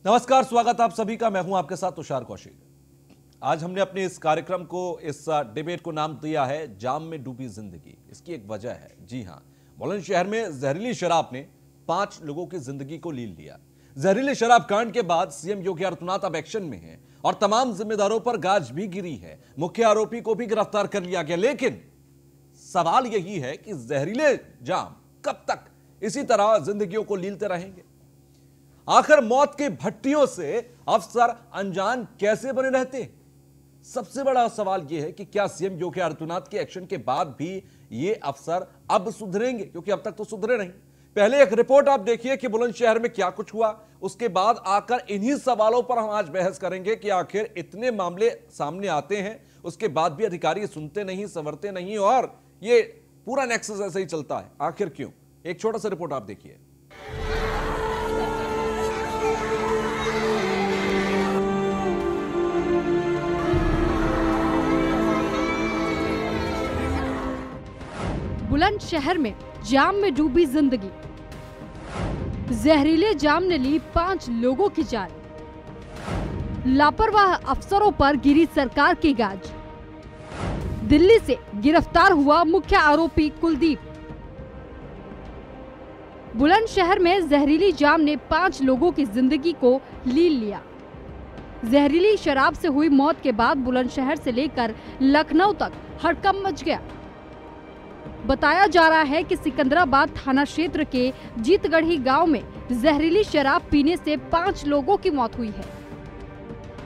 नमस्कार, स्वागत आप सभी का। मैं हूं आपके साथ तुषार कौशिक। आज हमने अपने इस कार्यक्रम को, इस डिबेट को नाम दिया है जाम में डूबी जिंदगी। इसकी एक वजह है, जी हां, बुलंदशहर में जहरीली शराब ने 5 लोगों की जिंदगी को लील लिया। जहरीले शराब कांड के बाद सीएम योगी आदित्यनाथ अब एक्शन में हैं और तमाम जिम्मेदारों पर गाज भी गिरी है। मुख्य आरोपी को भी गिरफ्तार कर लिया गया। लेकिन सवाल यही है कि जहरीले जाम कब तक इसी तरह जिंदगियों को लीलते रहेंगे? आखिर मौत की भट्टियों से अफसर अनजान कैसे बने रहते हैं? सबसे बड़ा सवाल यह है कि क्या सीएम योगी आदित्यनाथ के एक्शन के बाद भी ये अफसर अब सुधरेंगे? क्योंकि अब तक तो सुधरे नहीं। पहले एक रिपोर्ट आप देखिए कि बुलंदशहर में क्या कुछ हुआ, उसके बाद आकर इन्हीं सवालों पर हम आज बहस करेंगे कि आखिर इतने मामले सामने आते हैं, उसके बाद भी अधिकारी सुनते नहीं, संवरते नहीं और ये पूरा नेक्सस ऐसे ही चलता है। आखिर क्यों? एक छोटा सा रिपोर्ट आप देखिए। बुलंदशहर में जाम में डूबी जिंदगी। जहरीले जाम ने ली 5 लोगों की जान। लापरवाह अफसरों पर गिरी सरकार की गाज। दिल्ली से गिरफ्तार हुआ मुख्य आरोपी कुलदीप। बुलंदशहर में जहरीली जाम ने 5 लोगों की जिंदगी को लील लिया। जहरीली शराब से हुई मौत के बाद बुलंदशहर से लेकर लखनऊ तक हड़कंप मच गया। बताया जा रहा है कि सिकंदराबाद थाना क्षेत्र के जीतगढ़ी गांव में जहरीली शराब पीने से 5 लोगों की मौत हुई है,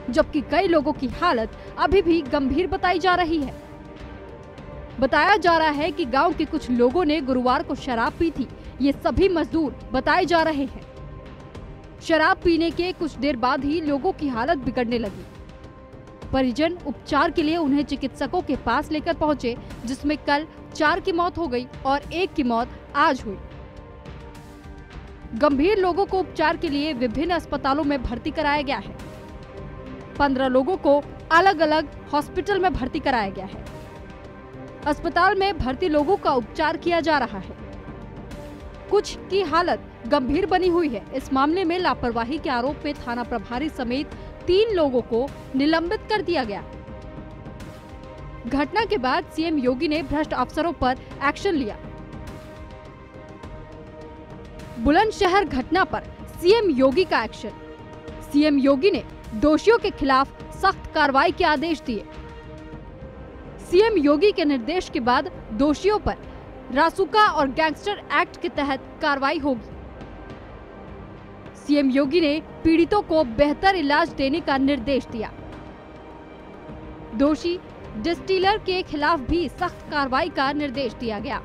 जबकि कई लोगों की हालत अभी भी गंभीर बताई जा रही है। बताया जा रहा है कि गांव के कुछ लोगों ने गुरुवार को शराब पी थी। ये सभी मजदूर बताए जा रहे हैं। शराब पीने के कुछ देर बाद ही लोगों की हालत बिगड़ने लगी। परिजन उपचार के लिए उन्हें चिकित्सकों के पास लेकर पहुंचे, जिसमें कल 4 की मौत हो गई और 1 की मौत आज हुई। गंभीर लोगों को उपचार के लिए विभिन्न अस्पतालों में भर्ती कराया गया है। 15 लोगों को अलग अलग हॉस्पिटल में भर्ती कराया गया है। अस्पताल में भर्ती लोगों का उपचार किया जा रहा है। कुछ की हालत गंभीर बनी हुई है। इस मामले में लापरवाही के आरोप में थाना प्रभारी समेत 3 लोगों को निलंबित कर दिया गया। घटना के बाद सीएम योगी ने भ्रष्ट अफसरों पर एक्शन लिया। बुलंदशहर घटना पर सीएम योगी का एक्शन। सीएम योगी ने दोषियों के खिलाफ सख्त कार्रवाई के आदेश दिए। सीएम योगी के निर्देश के बाद दोषियों पर रासुका और गैंगस्टर एक्ट के तहत कार्रवाई होगी। सीएम योगी ने पीड़ितों को बेहतर इलाज देने का निर्देश दिया। दोषी डिस्टिलर के खिलाफ भी सख्त कार्रवाई का निर्देश दिया गया।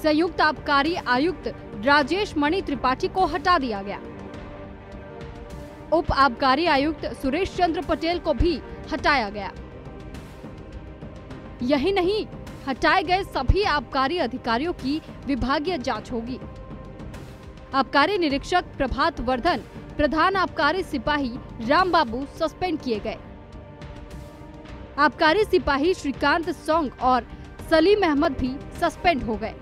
संयुक्त आबकारी आयुक्त राजेश मणि त्रिपाठी को हटा दिया गया। उप आबकारी आयुक्त सुरेश चंद्र पटेल को भी हटाया गया। यही नहीं, हटाए गए सभी आबकारी अधिकारियों की विभागीय जांच होगी। आबकारी निरीक्षक प्रभात वर्धन, प्रधान आबकारी सिपाही रामबाबू सस्पेंड किए गए। आबकारी सिपाही श्रीकांत सोंग और सलीम अहमद भी सस्पेंड हो गए।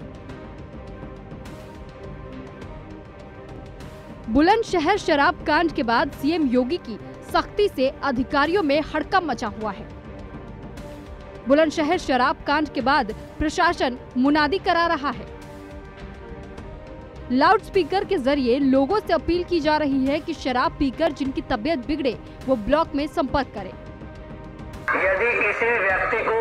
बुलंदशहर शराब कांड के बाद सीएम योगी की सख्ती से अधिकारियों में हड़कंप मचा हुआ है। बुलंदशहर शराब कांड के बाद प्रशासन मुनादी करा रहा है। लाउडस्पीकर के जरिए लोगों से अपील की जा रही है कि शराब पीकर जिनकी तबीयत बिगड़े वो ब्लॉक में संपर्क करें। यदि किसी व्यक्ति को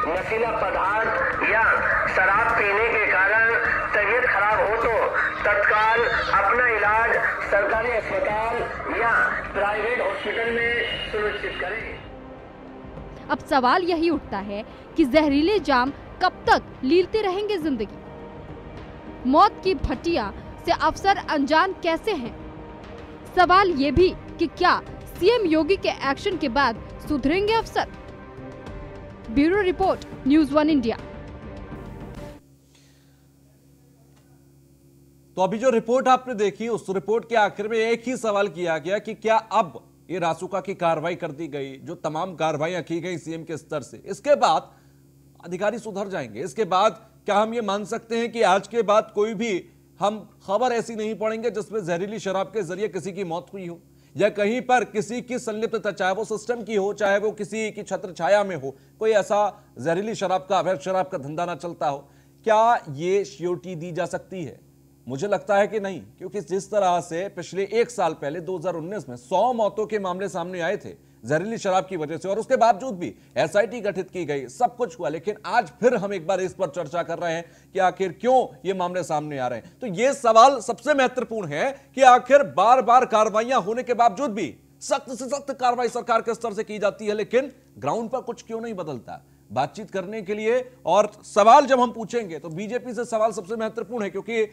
नशीला पदार्थ या शराब पीने के कारण तबीयत खराब हो तो तत्काल अपना इलाज सरकारी अस्पताल या प्राइवेट हॉस्पिटल में सुनिश्चित करें। अब सवाल यही उठता है कि जहरीले जाम कब तक लीलते रहेंगे जिंदगी? मौत की भट्टियां से अफसर अनजान कैसे हैं? सवाल ये भी कि क्या सीएम योगी के एक्शन के बाद सुधरेंगे अफसर? Bureau report, news 1 India. तो अभी जो रिपोर्ट आपने देखी, उस रिपोर्ट के आखिर में एक ही सवाल किया गया कि क्या अब ये रासुका की कार्रवाई कर दी गई, जो तमाम कार्रवाइयां की गई सीएम के स्तर से, इसके बाद अधिकारी सुधर जाएंगे? इसके बाद क्या हम ये मान सकते हैं कि आज के बाद कोई भी हम खबर ऐसी नहीं पढ़ेंगे जिसमें जहरीली शराब के जरिए किसी की मौत हुई हो या कहीं पर किसी की संलिप्तता, चाहे वो सिस्टम की हो, चाहे वो किसी की छत्र छाया में हो, कोई ऐसा जहरीली शराब का, अवैध शराब का धंधा ना चलता हो। क्या ये श्योरिटी दी जा सकती है? मुझे लगता है कि नहीं, क्योंकि जिस तरह से पिछले 1 साल पहले 2019 में 100 मौतों के मामले सामने आए थे जहरीली शराब की वजह से, और उसके बावजूद भी एसआईटी गठित की गई, सब कुछ हुआ, लेकिन आज फिर हम एक बार इस पर चर्चा कर रहे हैं कि आखिर क्यों ये मामले सामने आ रहे हैं। तो ये सवाल सबसे महत्वपूर्ण है कि आखिर बार बार कार्रवाइयां होने के बावजूद भी सख्त से सख्त कार्रवाई सरकार के स्तर से की जाती है, लेकिन ग्राउंड पर कुछ क्यों नहीं बदलता। बातचीत करने के लिए और सवाल जब हम पूछेंगे तो बीजेपी से सवाल सबसे महत्वपूर्ण है, क्योंकि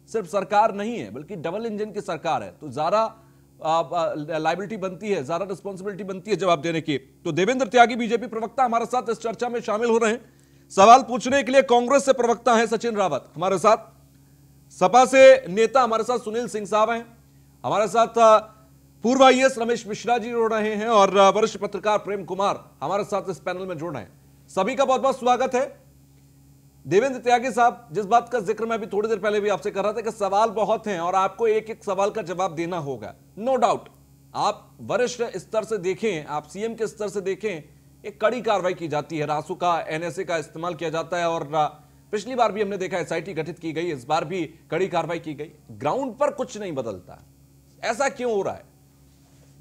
सिर्फ सरकार नहीं है बल्कि डबल इंजन की सरकार है, तो ज्यादा लायबिलिटी बनती है, ज्यादा रिस्पॉन्सिबिलिटी बनती है जवाब देने की। तो देवेंद्र त्यागी बीजेपी प्रवक्ता हमारे साथ इस चर्चा में शामिल हो रहे हैं। सवाल पूछने के लिए कांग्रेस से प्रवक्ता हैं सचिन रावत हमारे साथ, सपा से नेता हमारे साथ सुनील सिंह साहब हैं, हमारे साथ पूर्व आईएएस रमेश मिश्रा जी जुड़ रहे हैं और वरिष्ठ पत्रकार प्रेम कुमार हमारे साथ इस पैनल में जुड़ रहे हैं। सभी का बहुत बहुत स्वागत है। देवेंद्र त्यागी साहब, जिस बात का जिक्र मैं अभी थोड़ी देर पहले भी आपसे कर रहा था कि सवाल बहुत हैं और आपको एक एक सवाल का जवाब देना होगा, नो डाउट। आप वरिष्ठ स्तर से देखें, आप सीएम के स्तर से देखें, एक कड़ी कार्रवाई की जाती है, रासुका एनएसए का इस्तेमाल किया जाता है और पिछली बार भी हमने देखा एसआईटी गठित की गई, इस बार भी कड़ी कार्रवाई की गई, ग्राउंड पर कुछ नहीं बदलता, ऐसा क्यों हो रहा है?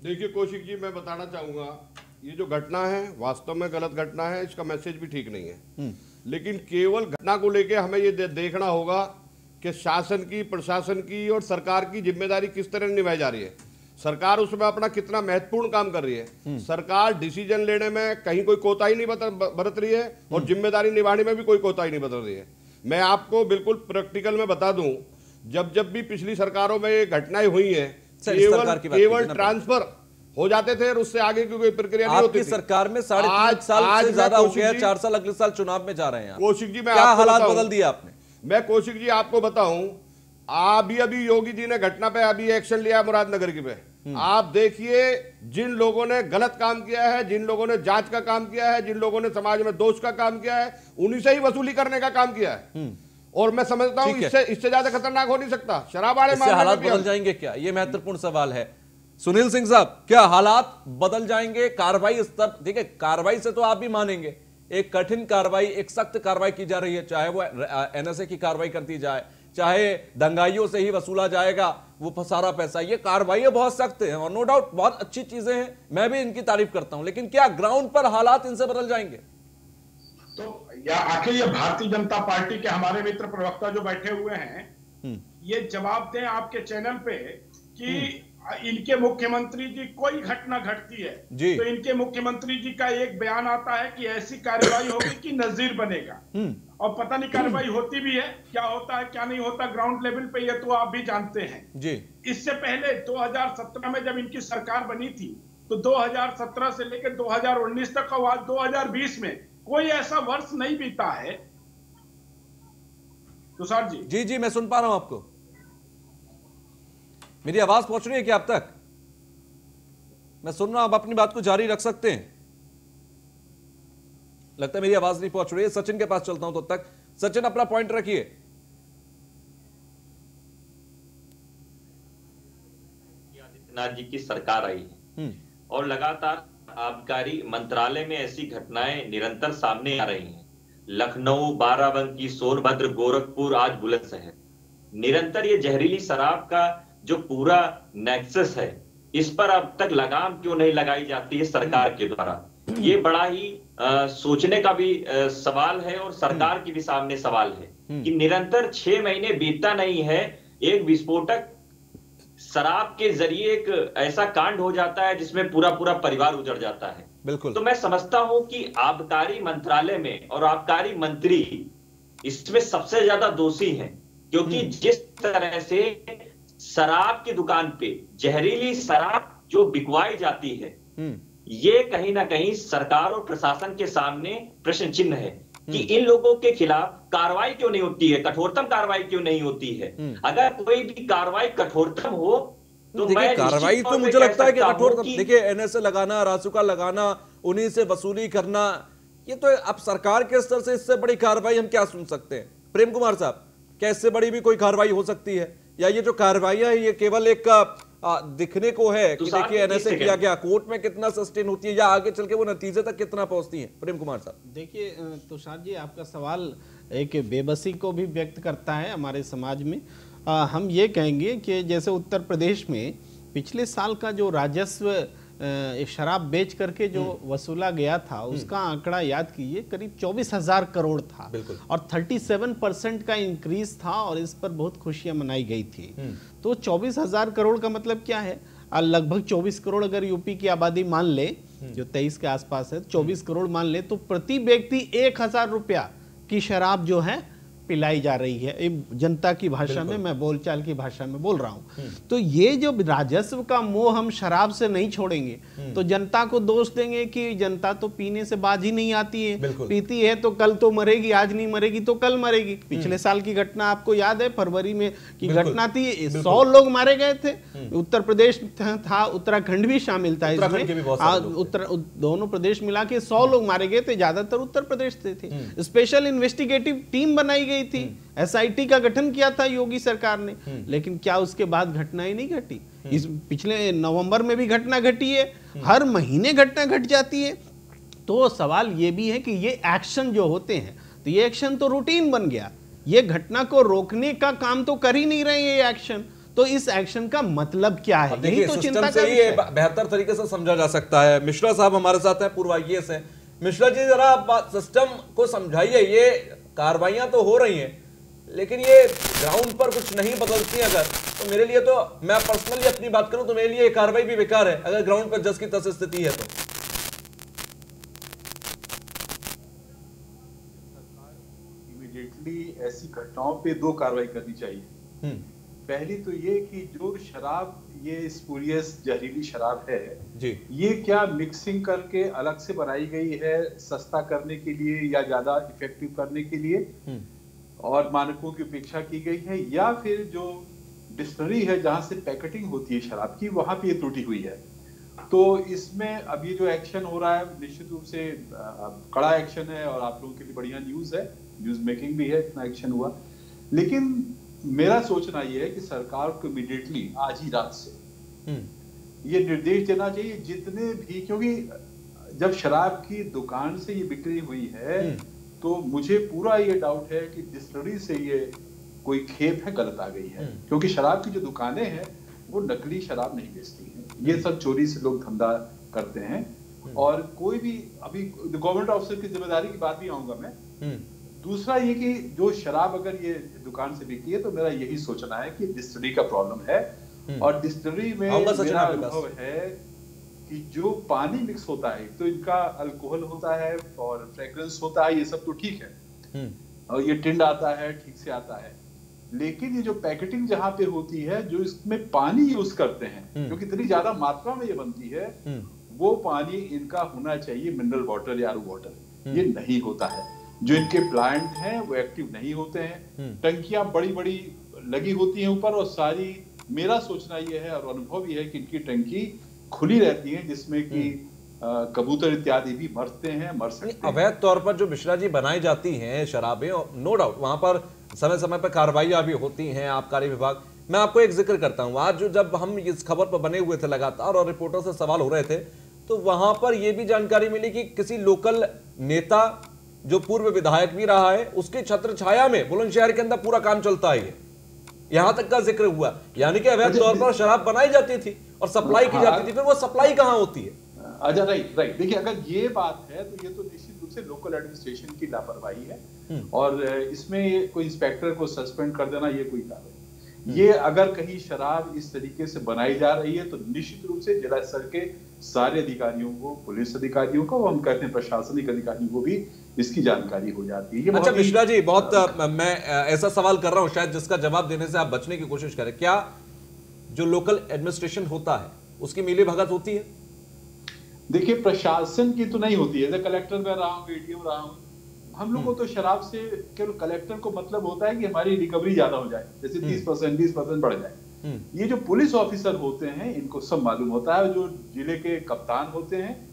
देखिए कौशिक जी, मैं बताना चाहूंगा, ये जो घटना है वास्तव में गलत घटना है, इसका मैसेज भी ठीक नहीं है, लेकिन केवल घटना को लेके हमें ये देखना होगा कि शासन की, प्रशासन की और सरकार की जिम्मेदारी किस तरह निभाई जा रही है। सरकार उसमें अपना कितना महत्वपूर्ण काम कर रही है। सरकार डिसीजन लेने में कहीं कोई कोताही नहीं बरत रही है और जिम्मेदारी निभाने में भी कोई कोताही नहीं बरत रही है। मैं आपको बिल्कुल प्रैक्टिकल में बता दूं, जब भी पिछली सरकारों में ये घटनाएं हुई है, केवल ट्रांसफर हो जाते थे और उससे आगे की कोई प्रक्रिया नहीं होती थी। सरकार में 3.5 साल से ज्यादा हो गया, 4 साल अगले साल चुनाव में जा रहे हैं। कौशिक जी, मैं क्या हालात बदल दिया आपने? मैं कौशिक जी आपको बताऊं, अभी योगी जी ने घटना पे अभी एक्शन लिया मुरादनगर की पे। आप देखिए, जिन लोगों ने गलत काम किया है, जिन लोगों ने जांच का काम किया है, जिन लोगों ने समाज में दोष का काम किया है, उन्हीं से ही वसूली करने का काम किया है। और मैं समझता हूं इससे ज्यादा खतरनाक हो नहीं सकता। शराब वाले हालात बदल जाएंगे क्या? ये महत्वपूर्ण सवाल है। सुनील सिंह साहब, क्या हालात बदल जाएंगे? कार्रवाई स्तर, देखिए कार्रवाई से तो आप भी मानेंगे, एक कठिन कार्रवाई, एक सख्त कार्रवाई की जा रही है, चाहे वो एनएसए की कार्रवाई करती जाए, चाहे दंगाइयों से ही वसूला जाएगा वो सारा पैसा, ये कार्रवाई बहुत सख्त है और नो डाउट बहुत अच्छी चीजें हैं, मैं भी इनकी तारीफ करता हूं, लेकिन क्या ग्राउंड पर हालात इनसे बदल जाएंगे? तो या आखिर ये भारतीय जनता पार्टी के हमारे मित्र प्रवक्ता जो बैठे हुए हैं, ये जवाब दें आपके चैनल पे कि इनके मुख्यमंत्री जी, कोई घटना घटती है तो इनके मुख्यमंत्री जी का एक बयान आता है कि ऐसी कार्रवाई होगी कि नजीर बनेगा, और पता नहीं कार्रवाई होती भी है, क्या होता है क्या नहीं होता ग्राउंड लेवल पे, ये तो आप भी जानते हैं जी। इससे पहले 2017 में जब इनकी सरकार बनी थी, तो 2017 से लेकर 2019 तक और आज 2020 में कोई ऐसा वर्ष नहीं बीता है। तुषार जी। जी जी, मैं सुन पा रहा हूं आपको, मेरी आवाज पहुंच रही है क्या आप तक? मैं सुन रहा हूं, आप अपनी बात को जारी रख सकते हैं। लगता है मेरी आवाज नहीं पहुंच रही है, सचिन के पास चलता हूं तब तक। सचिन, अपना पॉइंट रखिए। आदित्यनाथ जी की सरकार आई है और लगातार आबकारी मंत्रालय में ऐसी घटनाएं निरंतर सामने आ रही हैं। लखनऊ, बाराबंकी, सोनभद्र, गोरखपुर, आज बुलंदशहर, निरंतर ये जहरीली शराब का जो पूरा नेक्सस है, इस पर अब तक लगाम क्यों नहीं लगाई जाती है सरकार के द्वारा? ये बड़ा ही सोचने का भी सवाल है और सरकार की भी सामने सवाल है कि निरंतर 6 महीने बीतता नहीं है, एक विस्फोटक शराब के जरिए एक ऐसा कांड हो जाता है जिसमें पूरा पूरा परिवार उजड़ जाता है। बिल्कुल। तो मैं समझता हूं कि आबकारी मंत्रालय में और आबकारी मंत्री इसमें सबसे ज्यादा दोषी हैं, क्योंकि जिस तरह से शराब की दुकान पे जहरीली शराब जो बिकवाई जाती है, ये कहीं ना कहीं सरकार और प्रशासन के सामने प्रश्न चिन्ह है कि इन लोगों के खिलाफ कार्रवाई क्यों नहीं होती है, कठोरतम कार्रवाई क्यों नहीं होती है। अगर कोई भी कार्रवाई कठोरतम हो तो देखिए कार्रवाई तो मुझे लगता है कि कठोरतम, देखिए एनएसए लगाना, रासुका लगाना, उन्हीं से वसूली करना, ये तो अब सरकार के स्तर से इससे बड़ी कार्रवाई हम क्या सुन सकते हैं? प्रेम कुमार साहब, क्या इससे बड़ी भी कोई कार्रवाई हो सकती है, या ये जो कार्रवाइयां है ये केवल एक दिखने को है कि देखिए एनएसए किया गया, कोर्ट में कितना सस्टेन होती है या आगे चल के वो नतीजे तक कितना पहुंचती है? प्रेम कुमार साहब देखिए तुषार जी, आपका सवाल एक बेबसी को भी व्यक्त करता है हमारे समाज में। हम ये कहेंगे कि जैसे उत्तर प्रदेश में पिछले साल का जो राजस्व शराब बेच करके जो वसूला गया था उसका आंकड़ा याद कीजिए, करीब 24,000 करोड़ था और 37% का इंक्रीज था और इस पर बहुत खुशियां मनाई गई थी। तो 24,000 करोड़ का मतलब क्या है? लगभग 24 करोड़ अगर यूपी की आबादी मान ले, जो 23 के आसपास है, 24 करोड़ मान ले, तो प्रति व्यक्ति 1,000 रुपया की शराब जो है पिलाई जा रही है। जनता की भाषा में, मैं बोलचाल की भाषा में बोल रहा हूं। तो ये जो राजस्व का मोह हम शराब से नहीं छोड़ेंगे तो जनता को दोष देंगे कि जनता तो पीने से बाज ही नहीं आती है, पीती है तो कल तो मरेगी, आज नहीं मरेगी तो कल मरेगी। पिछले साल की घटना आपको याद है, फरवरी में की घटना थी, 100 लोग मारे गए थे। उत्तर प्रदेश था, उत्तराखंड भी शामिल था इसमें, दोनों प्रदेश मिला के 100 लोग मारे गए थे, ज्यादातर उत्तर प्रदेश से थे। स्पेशल इन्वेस्टिगेटिव टीम बनाई गई थी, एसआईटी का गठन किया था योगी सरकार ने, लेकिन क्या उसके बाद घटनाएं नहीं घटी? इस पिछले नवंबर में भी घटना घटी है, हर महीने घटना घट जाती है। तो सवाल ये भी है कि ये एक्शन जो होते हैं, तो ये एक्शन तो रूटीन बन गया, ये घटना को रोकने का काम तो कर ही नहीं रहे ये एक्शन। तो इस एक्शन का मतलब क्या है? यही तो चिंता का विषय है। बेहतर तरीके से समझा जा सकता है। मिश्रा साहब हमारे साथ हैं, पूर्व आईएएस हैं। मिश्रा जी, जरा आप सिस्टम को समझाइए। ये कार्रवाइयां तो हो रही हैं, लेकिन ये ग्राउंड पर कुछ नहीं बदलती अगर, तो मेरे लिए, तो मैं पर्सनली अपनी बात करूं तो मेरे लिए ये कार्रवाई भी बेकार है अगर ग्राउंड पर जस की तस स्थिति है तो। इमीडिएटली ऐसी घटनाओं पे 2 कार्रवाई करनी चाहिए। पहली तो ये कि जो शराब, ये स्पूरियस जहरीली शराब है जी, ये क्या मिक्सिंग करके अलग से बनाई गई है सस्ता करने के लिए या ज्यादा इफेक्टिव करने के लिए और मानकों की उपेक्षा की गई है, या फिर जो डिस्टिलरी है जहां से पैकेटिंग होती है शराब की, वहां पे ये त्रुटि हुई है। तो इसमें अब ये जो एक्शन हो रहा है निश्चित रूप से कड़ा एक्शन है और आप लोगों के लिए बढ़िया न्यूज है, न्यूज मेकिंग भी है, इतना एक्शन हुआ। लेकिन मेरा सोचना ये है कि सरकार को इमीडिएटली आज ही रात से ये निर्देश देना चाहिए जितने भी, क्योंकि जब शराब की दुकान से ये बिक्री हुई है तो मुझे पूरा ये डाउट है कि डिस्टिलरी से ये कोई खेप है गलत आ गई है, क्योंकि शराब की जो दुकानें हैं वो नकली शराब नहीं बेचती हैं, ये सब चोरी से लोग धंधा करते हैं। और कोई भी, अभी गवर्नमेंट ऑफिसर की जिम्मेदारी की बात भी आऊंगा मैं। दूसरा ये कि जो शराब अगर ये दुकान से बिकती है तो मेरा यही सोचना है कि डिस्टिलरी का प्रॉब्लम है। और डिस्टिलरी में मेरा अनुभव है कि जो पानी मिक्स होता है तो इनका अल्कोहल होता है और फ्रेग्रेंस होता है, ये सब तो ठीक है और ये टिंड आता है, ठीक से आता है। लेकिन ये जो पैकेटिंग जहां पे होती है, जो इसमें पानी यूज करते हैं, क्योंकि इतनी ज्यादा मात्रा में ये बनती है, वो पानी इनका होना चाहिए मिनरल वाटर या आरओ वाटर, ये नहीं होता है। जो इनके प्लांट हैं वो एक्टिव नहीं होते हैं, टंकियां बड़ी बड़ी लगी होती हैं ऊपर और सारी, मेरा सोचना ये है और अनुभव ये है कि इनकी टंकी खुली रहती है जिसमें कि कबूतर इत्यादि भी मरते हैं, मर सकते हैं। अवैध तौर पर जो मिश्रा जी बनाई जाती हैं शराबें, नो डाउट वहां पर समय समय पर कार्रवाइयां भी होती हैं आबकारी विभाग। मैं आपको एक जिक्र करता हूं, आज जब हम इस खबर पर बने हुए थे लगातार और रिपोर्टर से सवाल हो रहे थे, तो वहां पर यह भी जानकारी मिली कि किसी लोकल नेता जो पूर्व विधायक भी रहा है, उसके छत्र छाया में बुलंदशहर के अंदर पूरा काम चलता है, यहां तक का जिक्र हुआ। यानी कि अवैध तौर पर शराब बनाई जाती थी और सप्लाई की जाती थी, फिर वो सप्लाई कहां होती है? अच्छा, राइट। देखिए, अगर ये बात है तो ये तो निश्चित रूप से लोकल एडमिनिस्ट्रेशन की लापरवाही है और इसमें कोई इंस्पेक्टर को सस्पेंड कर देना ये कोई कार्य नहीं। ये अगर कहीं शराब इस तरीके से बनाई जा रही है तो निश्चित रूप से जिला स्तर के सारे अधिकारियों को, पुलिस अधिकारियों को, हम कहते हैं प्रशासनिक अधिकारियों को भी इसकी जानकारी हो जाती है। अच्छा मिश्रा जी, बहुत मैं ऐसा सवाल कर रहा हूं शायद जिसका जवाब देने से आप बचने की कोशिश करें, क्या जो लोकल एडमिनिस्ट्रेशन होता है उसकी मिली भगत होती है? देखिए, प्रशासन की तो नहीं होती है। कलेक्टर में रहा हूँ, एडीएम रहा हूँ, हम लोग को तो शराब से केवल कलेक्टर को मतलब होता है कि हमारी रिकवरी ज्यादा हो जाए, जैसे 30%, 20% बढ़ जाए। ये जो पुलिस ऑफिसर होते हैं इनको सब मालूम होता है। जो जिले के कप्तान होते हैं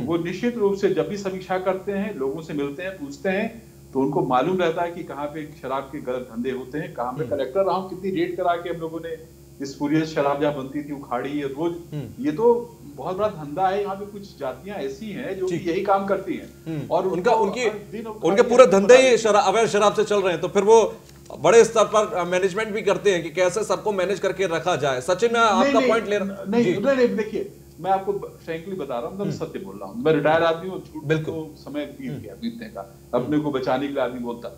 वो निश्चित रूप से जब भी समीक्षा करते हैं, लोगों से मिलते हैं, पूछते हैं, तो उनको मालूम रहता है कि कहाँ पे शराब के गलत धंधे होते हैं, कहाँ पे कलेक्टर रहा हूँ कितनी रेड करा के हम लोगों ने स्पूरियस शराब जहाँ बनती थी उखाड़ी है रोज। ये तो बहुत बड़ा धंधा है। यहाँ पे कुछ जातियां ऐसी हैं जो कि यही काम करती हैं और उनके पूरे धंधे ही अवैध शराब से चल रहे हैं, तो फिर वो बड़े स्तर पर मैनेजमेंट भी करते हैं कि कैसे सबको मैनेज करके रखा जाए। सचिन, मैं आपका पॉइंट ले रहा हूँ। नहीं, देखिए मैं आपको फ्रैंकली बता रहा हूँ, मैं सत्य बोल रहा हूँ। मैं रिटायर आदमी हूँ, झूठ को समय बीत गया बीतने का, अपने को बचाने के लिए आदमी बोलता।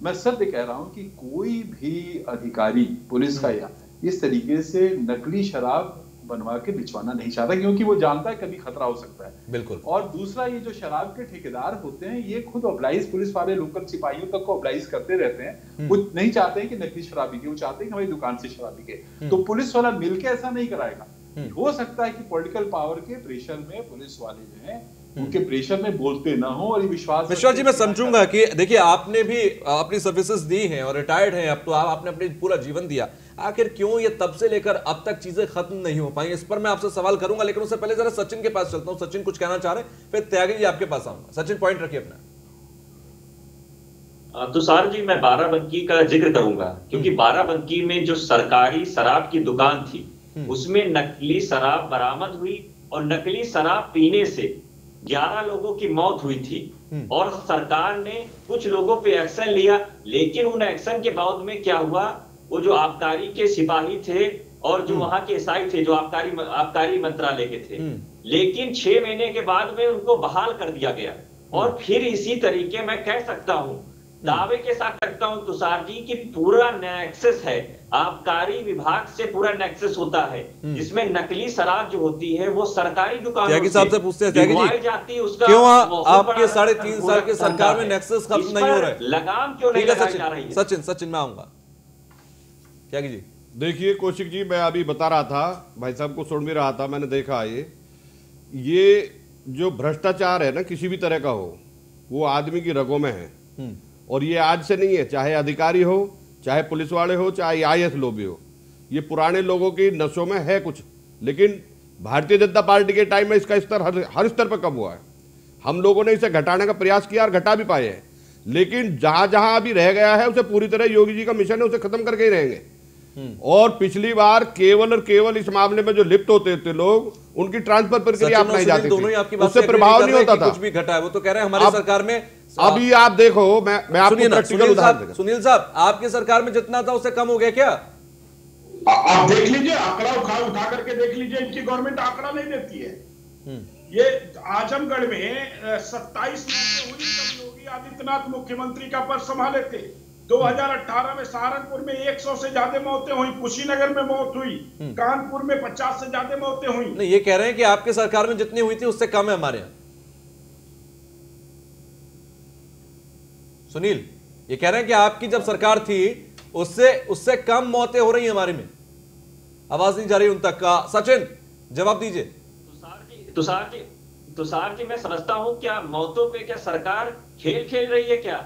मैं सत्य कह रहा हूँ कि कोई भी अधिकारी पुलिस का या इस तरीके से नकली शराब बनवा के बिचवाना नहीं चाहता, क्योंकि वो जानता है कभी खतरा हो सकता है। बिल्कुल। और दूसरा, ये जो शराब के ठेकेदार होते हैं ये खुद ऑब्लाइज, पुलिस वाले लोकल सिपाहियों तक को ऑब्लाइज करते रहते हैं। वो नहीं चाहते हैं कि नकली शराबी के, वो चाहते हैं कि हमारी दुकान से शराबी के। तो पुलिस वाला मिलकर ऐसा नहीं कराएगा। हो सकता है कि पॉलिटिकल पावर के प्रेशर में पुलिस वाले जो हैं उनके प्रेशर में बोलते ना हो और ये विश्वास। मिश्रा जी, मैं समझूंगा कि देखिए आपने भी अपनी सर्विसेज दी हैं और रिटायर्ड हैं, अब तो आपने अपने पूरा जीवन दिया, आखिर क्यों ये तब से लेकर अब तक चीजें खत्म नहीं हो पाई, इस पर मैं आपसे सवाल करूंगा। लेकिन उससे पहले जरा सचिन के पास चलता हूं। सचिन कुछ कहना चाह रहे हैं, फिर त्यागी जी आपके पास आऊंगा। सचिन, पॉइंट रखिए अपना। तुषार जी, मैं बाराबंकी का जिक्र करूंगा क्योंकि बाराबंकी में जो सरकारी शराब की दुकान थी उसमें नकली शराब बरामद हुई और नकली शराब पीने से 11 लोगों की मौत हुई थी और सरकार ने कुछ लोगों पे एक्शन लिया। लेकिन उन एक्शन के बाद में क्या हुआ, वो जो आबकारी के सिपाही थे और जो वहां के एसआई थे, जो आबकारी मंत्रालय के थे, लेकिन 6 महीने के बाद में उनको बहाल कर दिया गया। और फिर इसी तरीके मैं कह सकता हूं, दावे के साथ सकता हूं तुषार जी कि पूरा नेक्सस है, आबकारी विभाग से पूरा नेक्सस होता है, जिसमें नकली शराब जो होती है वो सरकारी दुकानों से पूछते हैं जाती है। उसका क्यों आपके 3.5 साल के सरकार में नेक्सस खत्म नहीं हो रहा है, लगाम क्यों नहीं लगाई जा रही है? सचिन मैं आऊंगा। त्यागी जी, देखिए कौशिक जी, मैं अभी बता रहा था, भाई साहब को सुन भी रहा था, मैंने देखा ये जो भ्रष्टाचार है ना, किसी भी तरह का हो, वो आदमी की रगों में है। और ये आज से नहीं है, चाहे अधिकारी हो, चाहे पुलिस वाले हो, चाहे IAS लोग भी हो, ये पुराने लोगों की नसों में है कुछ। लेकिन भारतीय जनता पार्टी के टाइम में इसका स्तर हर स्तर पर कम हुआ है। हम लोगों ने इसे घटाने का प्रयास किया और घटा भी पाए हैं, लेकिन जहां जहां अभी रह गया है उसे पूरी तरह योगी जी का मिशन है, उसे खत्म करके ही रहेंगे। और पिछली बार केवल और केवल इस मामले में जो लिप्त होते थे लोग, उनकी ट्रांसफर प्रक्रिया अपनाई जाती थी, उससे प्रभाव नहीं होता था। कुछ भी घटा है, वो तो कह रहे हैं हमारी सरकार में। अभी आप देखो, मैं आपको प्रैक्टिकल उदाहरण दूंगा। सुनील साहब, आपकी सरकार में जितना था उससे कम हो गया क्या? आप देख लीजिए, आंकड़ा उठा करके देख लीजिए, इनकी गवर्नमेंट आंकड़ा नहीं देती है। ये आजमगढ़ में 27 मौतें हुई जब योगी आदित्यनाथ मुख्यमंत्री का पद संभाले थे। 2018 में सहारनपुर में 100 से ज्यादा मौतें हुई, कुशीनगर में मौत हुई, कानपुर में 50 से ज्यादा मौतें हुई। नहीं, ये कह रहे हैं कि आपके सरकार में जितनी हुई थी उससे कम है हमारे यहाँ। सुनील, ये कह रहे हैं कि आपकी जब सरकार थी उससे कम मौतें हो रही हैं हमारे में। आवाज नहीं जा रही उन तक का। सचिन, जवाब दीजिए। तुषार जी, मैं समझता हूं क्या मौतों पे क्या सरकार खेल रही है क्या,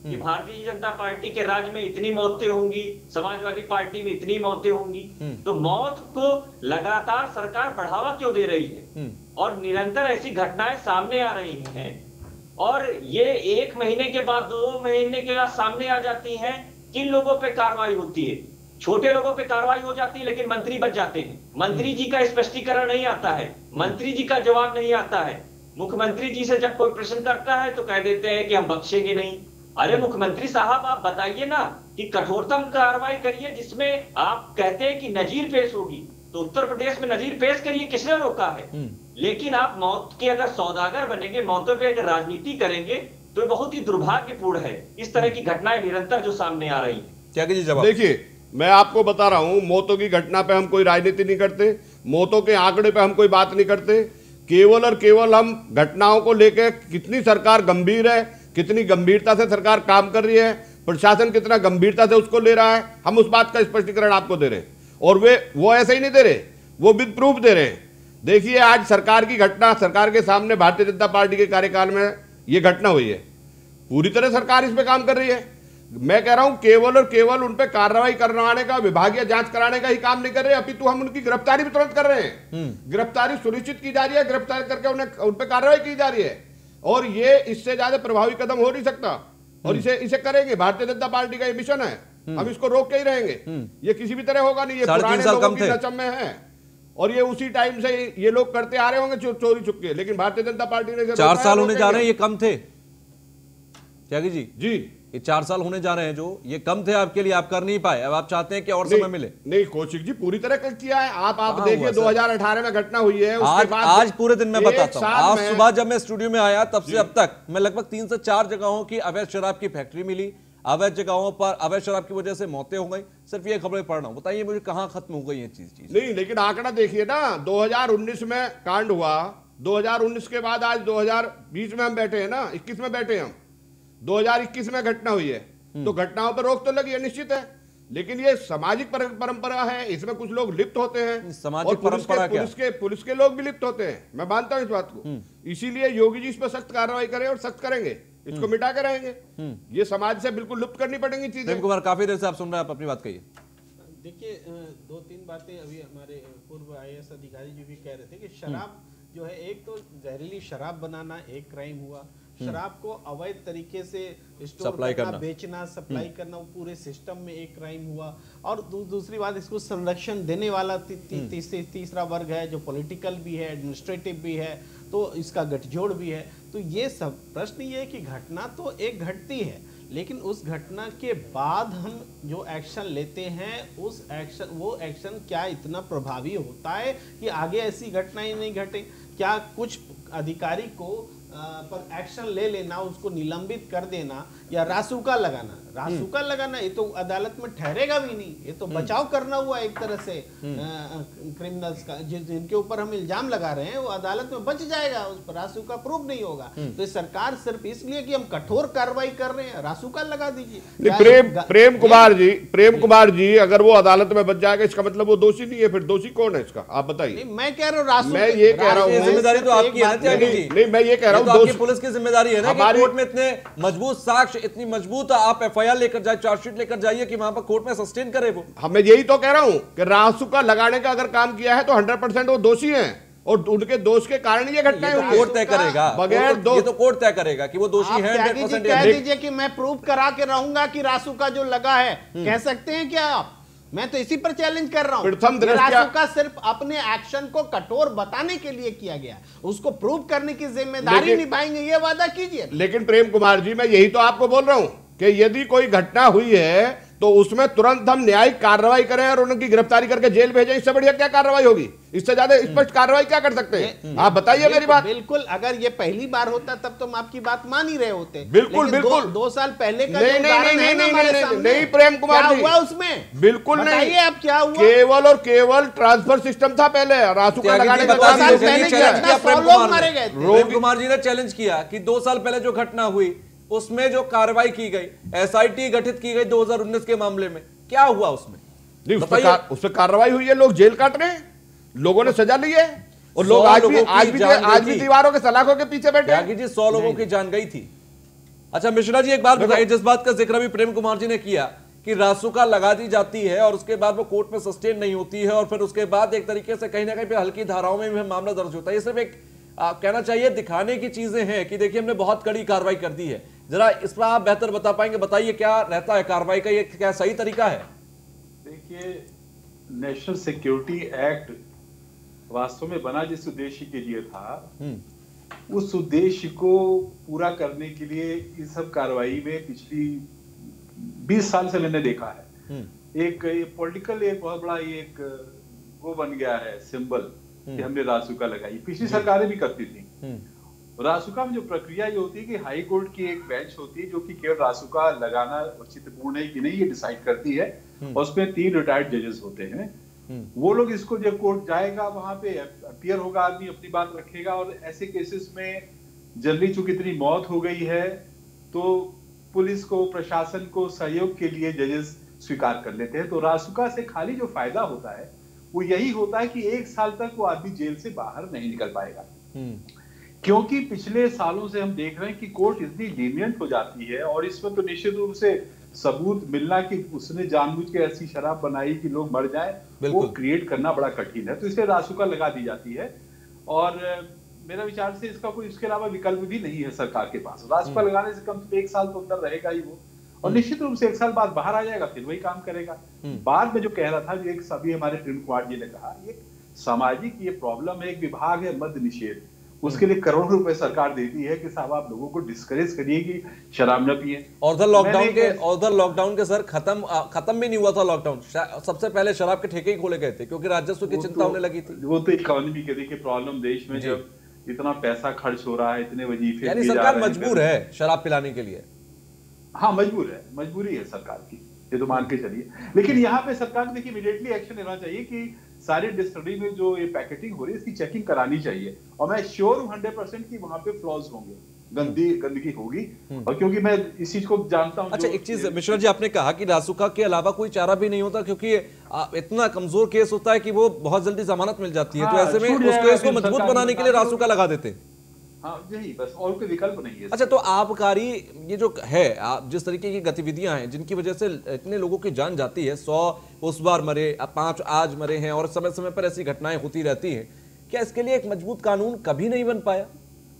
कि भारतीय जनता पार्टी के राज्य में इतनी मौतें होंगी, समाजवादी पार्टी में इतनी मौतें होंगी, तो मौत को लगातार सरकार बढ़ावा क्यों दे रही है? और निरंतर ऐसी घटनाएं सामने आ रही हैं और ये 1 महीने के बाद, 2 महीने के बाद सामने आ जाती हैं। किन लोगों पे कार्रवाई होती है? छोटे लोगों पे कार्रवाई हो जाती है, लेकिन मंत्री बच जाते हैं। मंत्री जी का स्पष्टीकरण नहीं आता है, मंत्री जी का जवाब नहीं आता है। मुख्यमंत्री जी से जब कोई प्रश्न करता है तो कह देते हैं कि हम बख्शेंगे नहीं। अरे मुख्यमंत्री साहब, आप बताइए ना कि कठोरतम कार्रवाई करिए जिसमें आप कहते हैं कि नजीर पेश होगी, तो उत्तर प्रदेश में नजीर पेश करिए, किसने रोका है? लेकिन आप मौत के अगर सौदागर बनेंगे, मौतों पे अगर राजनीति करेंगे तो बहुत ही दुर्भाग्यपूर्ण है। इस तरह की घटनाएं निरंतर जो सामने आ रही है। क्या कीजिए जवाब? देखिए, मैं आपको बता रहा हूं, मौतों की घटना पे हम कोई राजनीति नहीं करते, मौतों के आंकड़े पे हम कोई बात नहीं करते। केवल और केवल हम घटनाओं को लेकर कितनी सरकार गंभीर है, कितनी गंभीरता से सरकार काम कर रही है, प्रशासन कितना गंभीरता से उसको ले रहा है, हम उस बात का स्पष्टीकरण आपको दे रहे हैं। और वो ऐसे ही नहीं दे रहे, वो विद प्रूफ दे रहे हैं। देखिए, आज सरकार की घटना, सरकार के सामने भारतीय जनता पार्टी के कार्यकाल में ये घटना हुई है, पूरी तरह सरकार इस पे काम कर रही है। मैं कह रहा हूं केवल और केवल उन पे कार्रवाई करवाने का, विभागीय जांच कराने का ही काम नहीं कर रहे, अपितु हम उनकी गिरफ्तारी भी तुरंत कर रहे हैं। गिरफ्तारी सुनिश्चित की जा रही है, गिरफ्तार करके उन पे कार्रवाई की जा रही है। और ये इससे ज्यादा प्रभावी कदम हो नहीं सकता। और इसे करेंगे। भारतीय जनता पार्टी का ये मिशन है, हम इसको रोक के ही रहेंगे। ये किसी भी तरह होगा नहीं, ये पुराने लोगों की रचम में है और ये उसी टाइम से ये लोग करते आ रहे होंगे चोरी चुपके, लेकिन भारतीय जनता पार्टी ने 4 साल होने जा रहे हैं, ये कम थे त्यागी जी? ये 4 साल होने जा रहे हैं जो ये कम थे आपके लिए, आप कर नहीं पाए, अब आप चाहते हैं कि और समय मिले? नहीं कौशिक जी, पूरी तरह किया है। आप देखिए 2018 में घटना हुई है, आज पूरे दिन में बताता हूं, आज सुबह जब मैं स्टूडियो में आया तब से अब तक मैं लगभग 3 से 4 जगहों की अवैध शराब की फैक्ट्री मिली, अवैध जगहों पर अवैध शराब की वजह से मौतें हो गई। सिर्फ ये खबरें पढ़ रहा हूं, बताइए मुझे कहां खत्म हो गई ये चीज? नहीं, लेकिन आंकड़ा देखिए ना, 2019 में कांड हुआ, 2019 के बाद आज 2020 में हम बैठे हैं ना, 21 में बैठे हम, 2021 में घटना हुई है, तो घटनाओं पर रोक तो लगी है, निश्चित है, लेकिन ये सामाजिक परंपरा है, इसमें कुछ लोग लिप्त होते हैं, सामाजिक परंपरा क्या? पुलिस के लोग भी लिप्त होते हैं, मैं मानता हूं इस बात को। इसीलिए योगी जी इस पर सख्त कार्रवाई करें और सख्त करेंगे, इसको मिटा के रहेंगे। ये समाज से बिल्कुल लुप्त करनी पड़ेंगी चीजें। प्रेम कुमार, काफी देर से आप सुन रहे हैं, आप अपनी बात कहिए। देखिए 2-3 बातें अभी हमारे पूर्व IAS अधिकारी जी भी कह रहे थे कि शराब जो है, एक तो जहरीली शराब बनाना एक क्राइम हुआ, शराब को अवैध तरीके से स्टोर करना, बेचना, सप्लाई करना, वो पूरे सिस्टम में एक क्राइम हुआ। और दूसरी बात, इसको संरक्षण देने वाला तीसरा वर्ग है जो पॉलिटिकल भी है, एडमिनिस्ट्रेटिव भी है, तो इसका गठजोड़ भी है। तो ये सब प्रश्न ये है कि घटना तो एक घटती है, लेकिन उस घटना के बाद हम जो एक्शन लेते हैं वो एक्शन क्या इतना प्रभावी होता है कि आगे ऐसी घटनाएं नहीं घटे? क्या कुछ अधिकारी को पर एक्शन ले लेना, उसको निलंबित कर देना या रासुका लगाना ये तो अदालत में ठहरेगा भी नहीं, ये तो बचाव करना हुआ एक तरह से क्रिमिनल्स का, जिनके ऊपर हम इल्जाम लगा रहे हैं वो अदालत में बच जाएगा, उस पर रासुका प्रूफ नहीं होगा। तो सरकार सिर्फ इसलिए कि हम कठोर कार्रवाई कर रहे हैं, रासुका लगा दीजिए। प्रेम कुमार जी अगर वो अदालत में बच जाएगा, इसका मतलब वो दोषी नहीं है, फिर दोषी कौन है इसका, आप बताइए। मैं कह रहा हूँ रासुका, मैं ये कह रहा हूँ, जिम्मेदारी तो आपकी है ना त्यागी जी? नहीं, मैं ये कह रहा हूँ आपकी पुलिस की जिम्मेदारी है ना कि कोर्ट में इतने मजबूत साक्ष्य, इतनी मजबूत आप FIR लेकर जाए, चार्जशीट लेकर जाइए कि वहां पर कोर्ट में सस्टेन करे वो। मैं यही तो कह रहा हूं कि रासुका लगाने का अगर काम किया है तो 100% वो दोषी हैं और उनके दोष के कारण ये घटनाएं हुई। कोर्ट तय करेगा, बगैर दोष, ये तो कोर्ट तय करेगा कि वो दोषी है। कह दीजिए कि मैं प्रूव करा के रहूंगा कि रासुका जो लगा है, कह सकते हैं क्या आप? मैं तो इसी पर चैलेंज कर रहा हूं। रासुका सिर्फ अपने एक्शन को कठोर बताने के लिए किया गया, उसको प्रूव करने की जिम्मेदारी निभाएंगे, ये वादा कीजिए। लेकिन प्रेम कुमार जी, मैं यही तो आपको बोल रहा हूं कि यदि कोई घटना हुई है तो उसमें तुरंत हम न्यायिक कार्रवाई करें और उनकी गिरफ्तारी करके जेल भेजें, इससे बढ़िया क्या कार्रवाई होगी? इससे ज्यादा स्पष्ट कार्रवाई क्या कर सकते हैं? आप बताइए मेरी बात। बिल्कुल, अगर ये पहली बार होता तब तो हम आपकी बात मान ही रहे होते। बिल्कुल बिल्कुल, 2 साल पहले का नहीं प्रेम कुमार जी, हुआ उसमें बिल्कुल नहीं। अब क्या हुआ? केवल और केवल ट्रांसफर सिस्टम था पहले, रासुका लगाने का काम प्रेम कुमार जी ने चैलेंज किया कि 2 साल पहले जो घटना हुई उसमें जो कार्रवाई की गई, SIT गठित की गई 2019 के मामले में, क्या हुआ उसमें? उसमें कार्रवाई हुई है, लोग जेल काट रहे हैं, लोगों ने सजा ली है और लोग आज भी दीवारों के सलाखों के पीछे बैठे हैं। 100 लोगों की जान गई थी। अच्छा मिश्रा जी, एक बात बताइए, जिस बात का जिक्र भी प्रेम कुमार जी ने किया कि रासुका लगा दी जाती है और उसके बाद वो कोर्ट में सस्टेन नहीं होती है और फिर उसके बाद एक तरीके से कहीं ना कहीं पे हल्की धाराओं में भी मामला दर्ज होता है, ये सिर्फ एक कहना चाहिए दिखाने की चीजें हैं कि देखिए हमने बहुत कड़ी कार्रवाई कर दी है। जरा इस पर आप बेहतर बता पाएंगे, बताइए क्या रहता है कार्रवाई का, ये क्या सही तरीका है? देखिए, नेशनल सिक्योरिटी एक्ट वास्तव में बना जिस उद्देश्य के लिए था, उस उद्देश्य को पूरा करने के लिए इस सब कार्रवाई में पिछली 20 साल से मैंने देखा है एक पॉलिटिकल एक बहुत बड़ा एक वो बन गया है सिंबल कि हमने रासुका लगाई। पिछली सरकारें भी करती थी। रासुका में जो प्रक्रिया ये होती है कि हाई कोर्ट की एक बेंच होती है जो कि केवल रासुका लगाना औचित्यपूर्ण है कि नहीं ये डिसाइड करती है, और उसमें 3 रिटायर्ड जजेस होते हैं। वो लोग इसको जब कोर्ट जाएगा वहां पे अपीयर होगा, आदमी अपनी बात रखेगा, और ऐसे केसेस में जनरली चूंकि इतनी मौत हो गई है तो पुलिस को, प्रशासन को सहयोग के लिए जजेस स्वीकार कर लेते हैं। तो रासुका से खाली जो फायदा होता है वो यही होता है कि 1 साल तक वो आदमी जेल से बाहर नहीं निकल पाएगा, क्योंकि पिछले सालों से हम देख रहे हैं कि कोर्ट इतनी लीनियंट हो जाती है, और इसमें तो निश्चित रूप से सबूत मिलना कि उसने जानबूझ के ऐसी शराब बनाई कि लोग मर जाएं, वो क्रिएट करना बड़ा कठिन है। तो इसलिए रासुका लगा दी जाती है। और मेरा विचार से इसका कोई इसके अलावा विकल्प भी नहीं है सरकार के पास। राजपाल लगाने से कम से कम 1 साल तो अंदर रहेगा ही वो, और निश्चित रूप से 1 साल बाद बाहर आ जाएगा, फिर वही काम करेगा। बाद में जो कह रहा था, जो एक सभी हमारे प्रेम कुमार जी ने कहा, ये सामाजिक ये प्रॉब्लम है, एक विभाग है मद्य निषेध, उसके लिए करोड़ों रुपए सरकार देती है कि साहब आप लोगों को डिस्करेज करिए कि शराब न पिए। और उधर लॉकडाउन के सर खत्म भी नहीं हुआ था लॉकडाउन, सबसे पहले शराब के ठेके ही खोले गए थे क्योंकि राजस्व की चिंता होने लगी थी। वो तो इकोनॉमी के देखिए प्रॉब्लम, देश में जब इतना पैसा खर्च हो रहा है, इतने वजीफे, यानी सरकार मजबूर है शराब पिलाने के लिए। हाँ मजबूर है, मजबूरी है सरकार की, ये तो मान के चलिए। लेकिन यहाँ पे सरकार को देखिए इमीडिएटली एक्शन लेना चाहिए कि सारी डिस्टिलरी में जो ये पैकेटिंग हो रही है इसकी चेकिंग करानी चाहिए, और मैं श्योर हूं 100% कि वहां पे फ्लॉज होंगे, गंदगी होगी, और क्योंकि मैं इस चीज को जानता हूं। अच्छा, एक चीज मिश्रा जी, आपने कहा कि रासुका के अलावा कोई चारा भी नहीं होता क्योंकि इतना कमजोर केस होता है कि वो बहुत जल्दी जमानत मिल जाती है, तो ऐसे में उस केस को मजबूत बनाने के लिए रासुका लगा देते हैं। हाँ यही बस, और कोई विकल्प नहीं है। अच्छा, तो आबकारी ये जो है, आप जिस तरीके की गतिविधियां हैं जिनकी वजह से इतने लोगों की जान जाती है, 100 उस बार मरे, 5 आज मरे हैं, और समय समय पर ऐसी घटनाएं होती रहती हैं, क्या इसके लिए एक मजबूत कानून कभी नहीं बन पाया?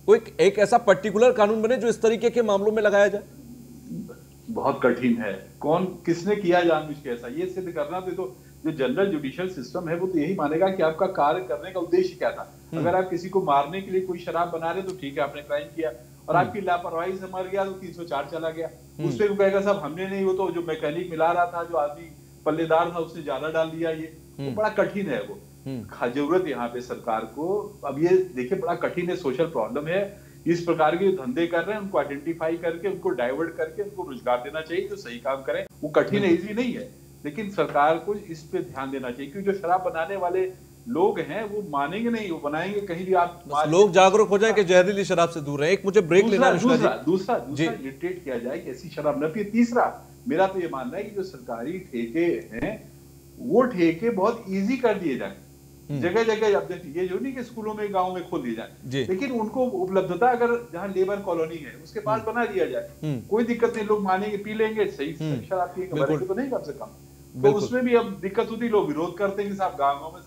कोई एक ऐसा पर्टिकुलर कानून बने जो इस तरीके के मामलों में लगाया जाए? बहुत कठिन है, कौन किसने किया जानबूझ के ऐसा, ये सिद्ध करना तो जो जनरल जुडिशियल सिस्टम है वो तो यही मानेगा कि आपका कार्य करने का उद्देश्य क्या था। अगर आप किसी को मारने के लिए कोई शराब बना रहे तो ठीक है, आपने क्राइम किया, और आपकी लापरवाही से मर गया तो 304 चला गया, उस पर कहेगा साहब हमने नहीं, वो तो जो मैकेनिक मिला रहा था, जो आदमी पल्लेदार था, उसने ज्यादा डाल दिया। ये तो बड़ा कठिन है वो, जरूरत यहाँ पे सरकार को। अब ये देखिए बड़ा कठिन है, सोशल प्रॉब्लम है, इस प्रकार के धंधे कर रहे हैं उनको आइडेंटिफाई करके, उनको डाइवर्ट करके उनको रोजगार देना चाहिए, जो सही काम करें। वो कठिन है, इजी नहीं है, लेकिन सरकार को इस पे ध्यान देना चाहिए, क्योंकि जो शराब बनाने वाले लोग हैं वो मानेंगे नहीं, वो बनाएंगे कहीं भी। आप लोग जागरूक हो जाए कि जहरीली शराब से दूर रहे। एक मुझे ब्रेक लेना है। दूसरा डिक्टेट किया जाए कि ऐसी शराब न पिए। तीसरा मेरा तो ये मानना है कि जो सरकारी ठेके हैं वो ठेके बहुत इजी कर दिए जाए, जगह जगह। अब देखिए ये जो नहीं कि स्कूलों में गाँव में खोल दिए जाए, लेकिन उनको उपलब्धता अगर जहाँ लेबर कॉलोनी है उसके पास बना दिया जाए, कोई दिक्कत नहीं, लोग मानेंगे, पी लेंगे, सही शराब पिएंगे तो नहीं, कम से कम। तो उसमें भी अब दिक्कत होती, लोग विरोध करते हैं कि साहब गाँव में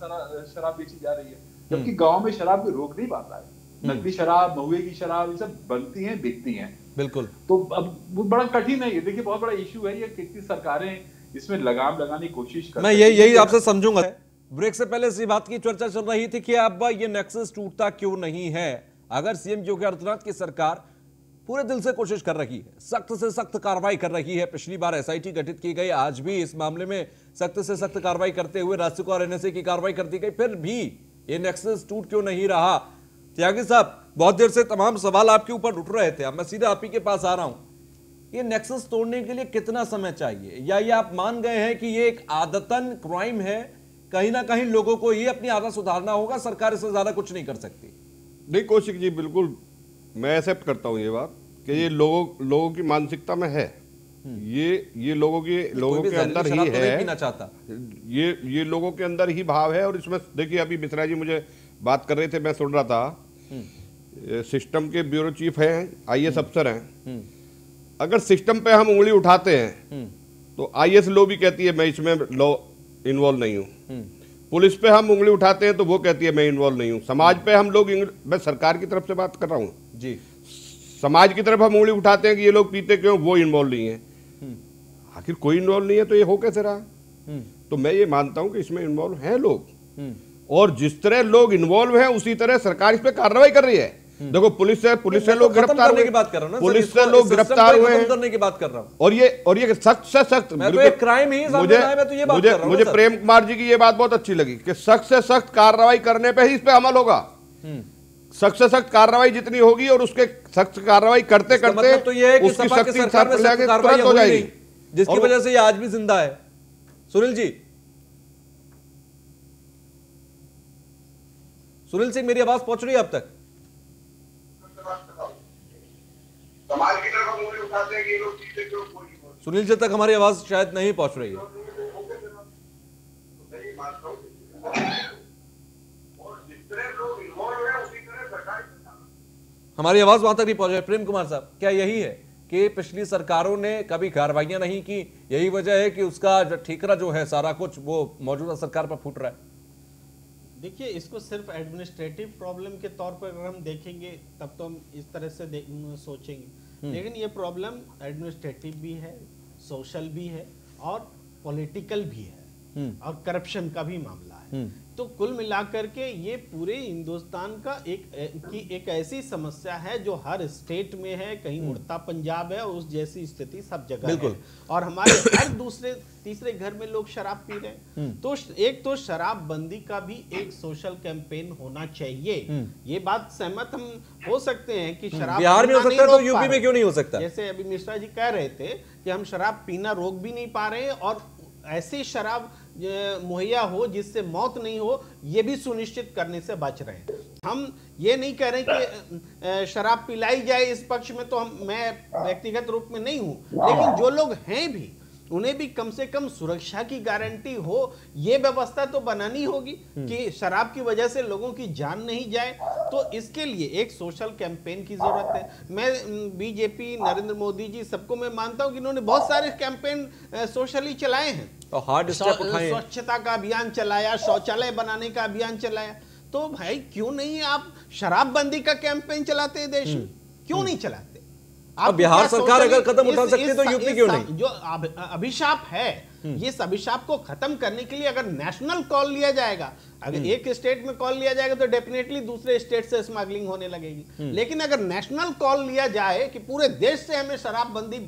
शराब बेची जा रही है, जबकि गाँव में शराब भी रोक नहीं पाता है। नकली शराब, महुए की शराब, ये सब बनती हैं, बिकती हैं। बिल्कुल। तो अब वो बड़ा कठिन है ये, देखिए बहुत बड़ा इश्यू है ये, कितनी सरकारें इसमें लगाम लगाने की कोशिश कर। मैं यही आपसे समझूंगा। ब्रेक से पहले इसी बात की चर्चा चल रही थी कि अब ये नेक्सस टूटता क्यों नहीं है। अगर सीएम योगी आदित्यनाथ की सरकार पूरे दिल से कोशिश कर रही है, सख्त से सख्त कार्रवाई कर रही है, पिछली बार एसआईटी गठित की गई, आज भी इस मामले में सख्त से सख्त कार्रवाई करते हुए रासुका और एनएसए की कार्रवाई कर दी गई, फिर भी ये नेक्सस टूट क्यों नहीं रहा? त्यागी साहब, बहुत देर से तमाम सवाल आपके ऊपर उठ रहे थे, अब मैं सीधा आप ही के पास आ रहा हूं। ये नेक्सस तोड़ने के लिए कितना समय चाहिए, या ये आप मान गए हैं कि ये एक आदतन क्राइम है, कहीं ना कहीं लोगों को ये अपनी आदत सुधारना होगा, सरकार इससे ज्यादा कुछ नहीं कर सकती? नहीं कौशिक जी, बिल्कुल मैं एक्सेप्ट करता हूँ ये बात कि ये लोगों की मानसिकता में है, ये लोगों के अंदर ही है, पीना चाहता, ये लोगों के अंदर ही भाव है। और इसमें देखिए अभी मिश्रा जी मुझे बात कर रहे थे, मैं सुन रहा था, सिस्टम के ब्यूरो चीफ हैं, आईएएस अफसर हैं, अगर सिस्टम पे हम उंगली उठाते हैं तो आईएएस लो भी कहती है मैं इसमें लो इन्वॉल्व नहीं हूँ, पुलिस पे हम उंगली उठाते हैं तो वो कहती है मैं इन्वॉल्व नहीं हूँ, समाज पे हम लोग, मैं सरकार की तरफ से बात कर रहा हूँ जी, समाज की तरफ हम उंगली उठाते हैं कि ये लोग पीते क्यों, वो इन्वॉल्व नहीं है। आखिर कोई इन्वॉल्व नहीं है तो ये हो कैसे रहा? तो मैं ये मानता हूं कि इसमें इन्वॉल्व हैं लोग, और जिस तरह लोग इन्वॉल्व हैं उसी तरह सरकार इस पे कार्रवाई कर रही है। देखो पुलिस से लोग गिरफ्तार हुए, पुलिस से लोग गिरफ्तार हुए करने की बात कर रहा हूं, और ये सख्त से सख्त क्राइम ही मुझे प्रेम कुमार जी की ये बात बहुत अच्छी लगी कि सख्त से सख्त कार्रवाई करने पे ही इस पे अमल होगा। सख्त से सख्त कार्रवाई जितनी होगी और उसके सख्त कार्रवाई करते करते तो ये है कि सपा की सरकार में सख्त कार्रवाई हो जाएगी, जिसकी वजह से ये आज भी जिंदा है। सुनील जी, सुनील सिंह, मेरी आवाज पहुंच रही है अब तक? सुनील जी तक हमारी आवाज शायद नहीं पहुंच रही है। हमारी आवाज वहां तक नहीं पहुंच रही। प्रेम कुमार साहब, क्या यही है कि पिछली सरकारों ने कभी कार्रवाइयां नहीं की, यही वजह है कि उसका ठीकरा जो है सारा कुछ वो मौजूदा सरकार पर फूट रहा है? देखिए, इसको सिर्फ एडमिनिस्ट्रेटिव प्रॉब्लम के तौर पर अगर हम देखेंगे तब तो हम इस तरह से सोचेंगे, लेकिन ये प्रॉब्लम एडमिनिस्ट्रेटिव भी है, सोशल भी है और पॉलिटिकल भी है और करप्शन का भी मामला है। तो कुल मिलाकर के ये पूरे हिंदुस्तान का एक ऐसी समस्या है जो हर स्टेट में है, कहीं उड़ता पंजाब है, उस जैसी स्थिति सब जगह है। और हमारे हर दूसरे तीसरे घर में लोग शराब पी रहे हैं। तो एक तो शराबबंदी का भी एक सोशल कैंपेन होना चाहिए। ये बात सहमत हम हो सकते हैं कि शराब बिहार में हो सकता है तो यूपी में क्यों नहीं हो सकता? जैसे अभी मिश्रा जी कह रहे थे कि हम शराब पीना रोक भी नहीं पा रहे हैं और ऐसी शराब मुहैया हो जिससे मौत नहीं हो, ये भी सुनिश्चित करने से बच रहे हैं। हम ये नहीं कह रहे कि शराब पिलाई जाए, इस पक्ष में तो मैं व्यक्तिगत रूप में नहीं हूं, लेकिन जो लोग हैं भी उन्हें भी कम से कम सुरक्षा की गारंटी हो, ये व्यवस्था तो बनानी होगी कि शराब की वजह से लोगों की जान नहीं जाए। तो इसके लिए एक सोशल कैंपेन की जरूरत है। मैं बीजेपी, नरेंद्र मोदी जी सबको मैं मानता हूं कि इन्होंने बहुत सारे कैंपेन सोशली चलाए हैं, हार्ड स्टेप उठाए, स्वच्छता का अभियान चलाया, शौचालय बनाने का अभियान चलाया। तो भाई क्यों नहीं आप शराबबंदी का कैंपेन चलाते हैं देश में? क्यों नहीं चलाते? अब बिहार सरकार अगर कदम उठा सकती है तो यूपी क्यों नहीं? जो अभिशाप है, इस अभिशाप को खत्म करने के लिए अगर नेशनल कॉल लिया जाएगा, अगर एक स्टेट में कॉल लिया जाएगा तो डेफिनेटली दूसरे स्टेट से स्मगलिंग होने लगेगी। लेकिन अगर नेशनल कॉल लिया जाए कि पूरे देश से हमें शराबबंदी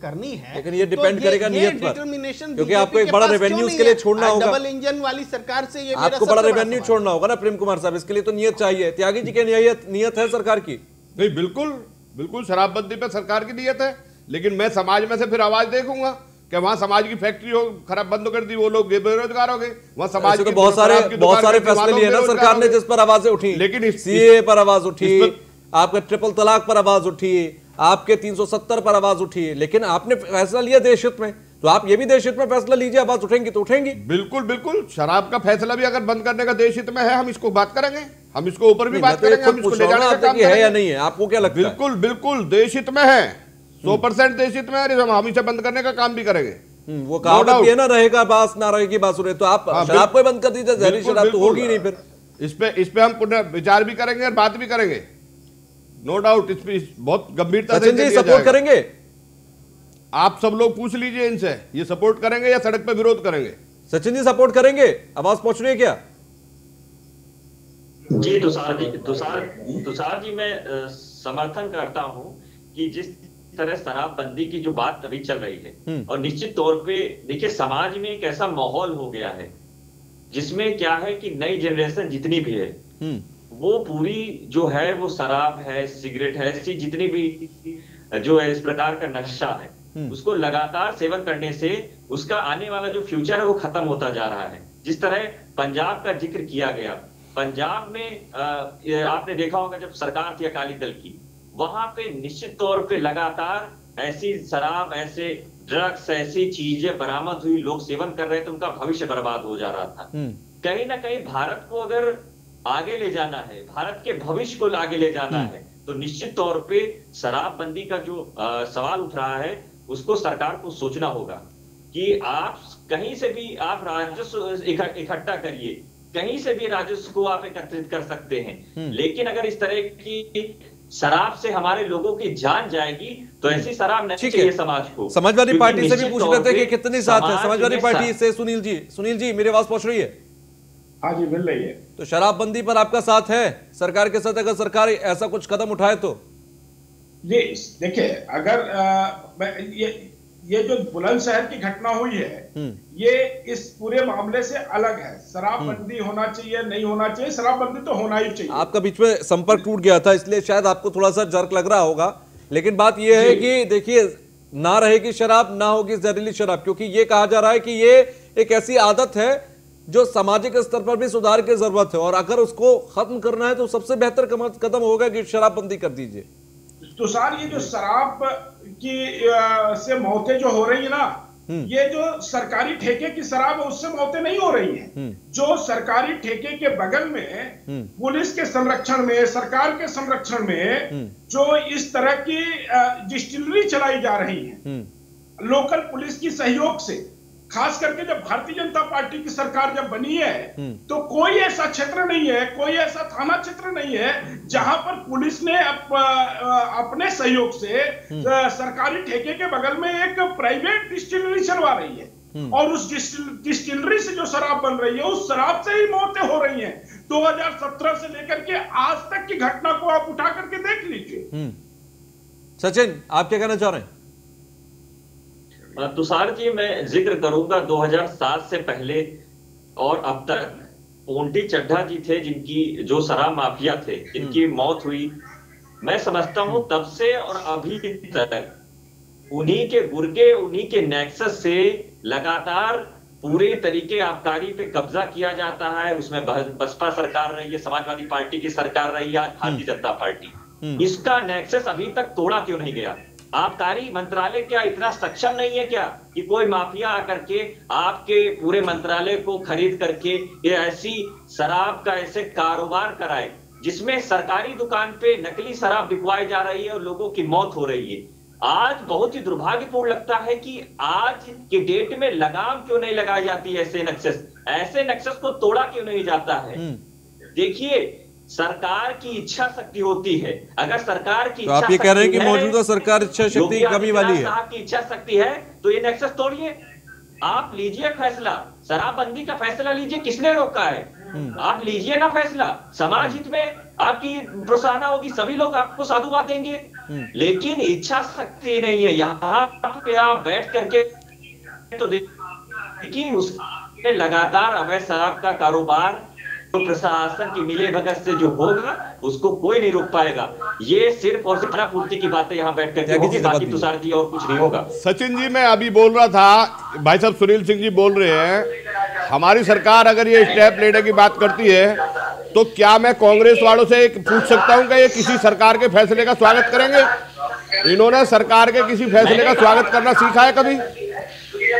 करनी है, लेकिन ये डिपेंड करेगा नियत पर, डिटर्मिनेशन, क्योंकि आपको एक बड़ा रेवेन्यू उसके लिए छोड़ना होगा। डबल इंजन वाली सरकार से ये आपको बड़ा रेवेन्यू छोड़ना होगा ना प्रेम कुमार साहब, इसके लिए तो नियत चाहिए। त्यागी जी की नियत है सरकार की? नहीं, बिल्कुल बिल्कुल शराबबंदी पे सरकार की नियत है, लेकिन मैं समाज में से फिर आवाज देखूंगा कि वहां समाज की फैक्ट्री हो खराब बंद कर दी, वो लोग बेरोजगार हो गए। वहां समाज के बहुत सारे फैसले लिए ना सरकार ने जिस पर आवाजें उठी, लेकिन सीए पर आवाज उठी, आपके ट्रिपल तलाक पर आवाज उठी, आपके 370 पर आवाज उठी, लेकिन आपने फैसला लिया देश हित में, तो आप ये भी देश हित में फैसला लीजिए, आवाज उठेंगी तो उठेंगी। बिल्कुल बिल्कुल, शराब का फैसला भी अगर बंद करने का देश हित में है, हम इसको बात करेंगे, हम इसको ऊपर भी बात करेंगे, हम इसको ले जाने का काम है या नहीं है, आपको क्या लगता है? बिल्कुल बिल्कुल देश हित में है, 100% देश हित में है, हम इसे बंद करने का काम भी करेंगे। वो कहावत भी है ना, रहेगा बास ना रहेगी बांसुरी। तो आप शराब को बंद कर दीजिए, जहरीली शराब तो होगी नहीं। फिर इस पे हम पुनः विचार भी करेंगे और बात भी करेंगे, नो डाउट। इस पे बहुत गंभीरता से सपोर्ट करेंगे। आप सब लोग पूछ लीजिए इनसे, ये सपोर्ट करेंगे या सड़क पे विरोध करेंगे? सचिन जी सपोर्ट करेंगे? आवाज पहुंच रही है क्या? जी तुषार जी, मैं समर्थन करता हूं कि जिस तरह शराबबंदी की जो बात अभी चल रही है, और निश्चित तौर पे देखिए समाज में एक ऐसा माहौल हो गया है जिसमें क्या है कि नई जनरेशन जितनी भी है वो पूरी जो है वो शराब है, सिगरेट है, ऐसी जितनी भी जो है इस प्रकार का नशा है, उसको लगातार सेवन करने से उसका आने वाला जो फ्यूचर है वो खत्म होता जा रहा है। जिस तरह पंजाब का जिक्र किया गया, पंजाब में आपने देखा होगा जब सरकार थी अकाली दल की, वहां पे निश्चित तौर पे लगातार ऐसी शराब, ऐसे ड्रग्स, ऐसी चीजें बरामद हुई, लोग सेवन कर रहे थे, उनका भविष्य बर्बाद हो जा रहा था। कहीं ना कहीं भारत को अगर आगे ले जाना है, भारत के भविष्य को आगे ले जाना है, तो निश्चित तौर पे शराबबंदी का जो सवाल उठ रहा है उसको सरकार को सोचना होगा कि आप कहीं से भी आप राजस्व इकट्ठा करिए, कहीं से भी राजस्व को आप एकत्रित कर सकते हैं, लेकिन अगर इस तरह की शराब से हमारे लोगों की जान जाएगी तो ऐसी शराब नहीं चाहिए समाज को। समाजवादी पार्टी से भी पूछ रहे थे कि कितने साथ है समाजवादी पार्टी से। सुनील जी मेरी आवाज पहुंच रही है? हाँ जी, मिल रही है। तो शराबबंदी पर आपका साथ है सरकार के साथ, अगर सरकार ऐसा कुछ कदम उठाए तो? ये देखिए, अगर ये जो बुलंदशहर की घटना हुई है, ये इस पूरे मामले से अलग है। शराबबंदी होना चाहिए, नहीं होना चाहिए, शराबबंदी तो होना ही चाहिए। आपका बीच में संपर्क टूट गया था, इसलिए शायद आपको थोड़ा सा जर्क लग रहा होगा, लेकिन बात यह है कि देखिए, ना रहेगी शराब, ना होगी जहरीली शराब, क्योंकि ये कहा जा रहा है कि ये एक ऐसी आदत है जो सामाजिक स्तर पर भी सुधार की जरूरत है, और अगर उसको खत्म करना है तो सबसे बेहतर कदम होगा कि शराबबंदी कर दीजिए। तो सर, ये जो शराब की से मौतें जो हो रही है ना, ये जो सरकारी ठेके की शराब है उससे मौतें नहीं हो रही हैं। जो सरकारी ठेके के बगल में पुलिस के संरक्षण में, सरकार के संरक्षण में जो इस तरह की डिस्टिलरी चलाई जा रही है, लोकल पुलिस की सहयोग से, खास करके जब भारतीय जनता पार्टी की सरकार जब बनी है तो कोई ऐसा क्षेत्र नहीं है, कोई ऐसा थाना क्षेत्र नहीं है जहां पर पुलिस ने अपने सहयोग से सरकारी ठेके के बगल में एक प्राइवेट डिस्टिलरी चलवा रही है और उस डिस्टिलरी से जो शराब बन रही है उस शराब से ही मौतें हो रही हैं। 2017 से लेकर के आज तक की घटना को आप उठा करके देख लीजिए। सचिन, आप क्या कहना चाह रहे हैं? तुषार जी, मैं जिक्र करूंगा 2007 से पहले और अब तक पोंटी चड्ढा जी थे जिनकी जो शराब माफिया थे जिनकी मौत हुई। मैं समझता हूं तब से और अभी तक उन्हीं के गुर्गे, उन्हीं के नेक्सस से लगातार पूरे तरीके आबकारी पे कब्जा किया जाता है। उसमें बसपा सरकार रही है, समाजवादी पार्टी की सरकार रही है, भारतीय जनता पार्टी। इसका नेक्सस अभी तक तोड़ा क्यों नहीं गया? आबकारी मंत्रालय क्या इतना सक्षम नहीं है क्या कि कोई माफिया आकर के आपके पूरे मंत्रालय को खरीद करके ये ऐसी शराब का ऐसे कारोबार कराए जिसमें सरकारी दुकान पे नकली शराब बिकवाई जा रही है और लोगों की मौत हो रही है? आज बहुत ही दुर्भाग्यपूर्ण लगता है कि आज के डेट में लगाम क्यों नहीं लगाई जाती है ऐसे नक्सस को तोड़ा क्यों नहीं जाता है? देखिए, सरकार की इच्छा शक्ति होती है। अगर सरकार की तो आप ये कह रहे हैं कि मौजूदा सरकार इच्छा शक्ति की कमी वाली है? साहब की इच्छा शक्ति है तो ये नेक्सस तोड़िए। आप लीजिए फैसला, शराबबंदी का फैसला लीजिए, किसने रोका है? आप लीजिए ना फैसला, समाज हित में आपकी प्रोत्साहन होगी, सभी लोग आपको साधुवाद देंगे। लेकिन इच्छा शक्ति नहीं है। यहाँ पे आप बैठ करके तो लेकिन उसमें लगातार अवैध शराब का कारोबार तो प्रशासन की मिले भगत से जो होगा उसको कोई नहीं रोक पाएगा। ये सिर्फ और सिर्फ पूर्ति की बातें यहाँ बैठ करके होगी, बाकी तुषार जी और कुछ नहीं होगा। सचिन जी, मैं अभी बोल रहा था, भाई साहब सुनील सिंह जी बोल रहे हैं हमारी सरकार अगर ये स्टेप लेने की बात करती है तो क्या मैं कांग्रेस वालों से एक पूछ सकता हूं कि ये किसी सरकार के फैसले का स्वागत करेंगे? इन्होंने सरकार के किसी फैसले का स्वागत करना सीखा है कभी?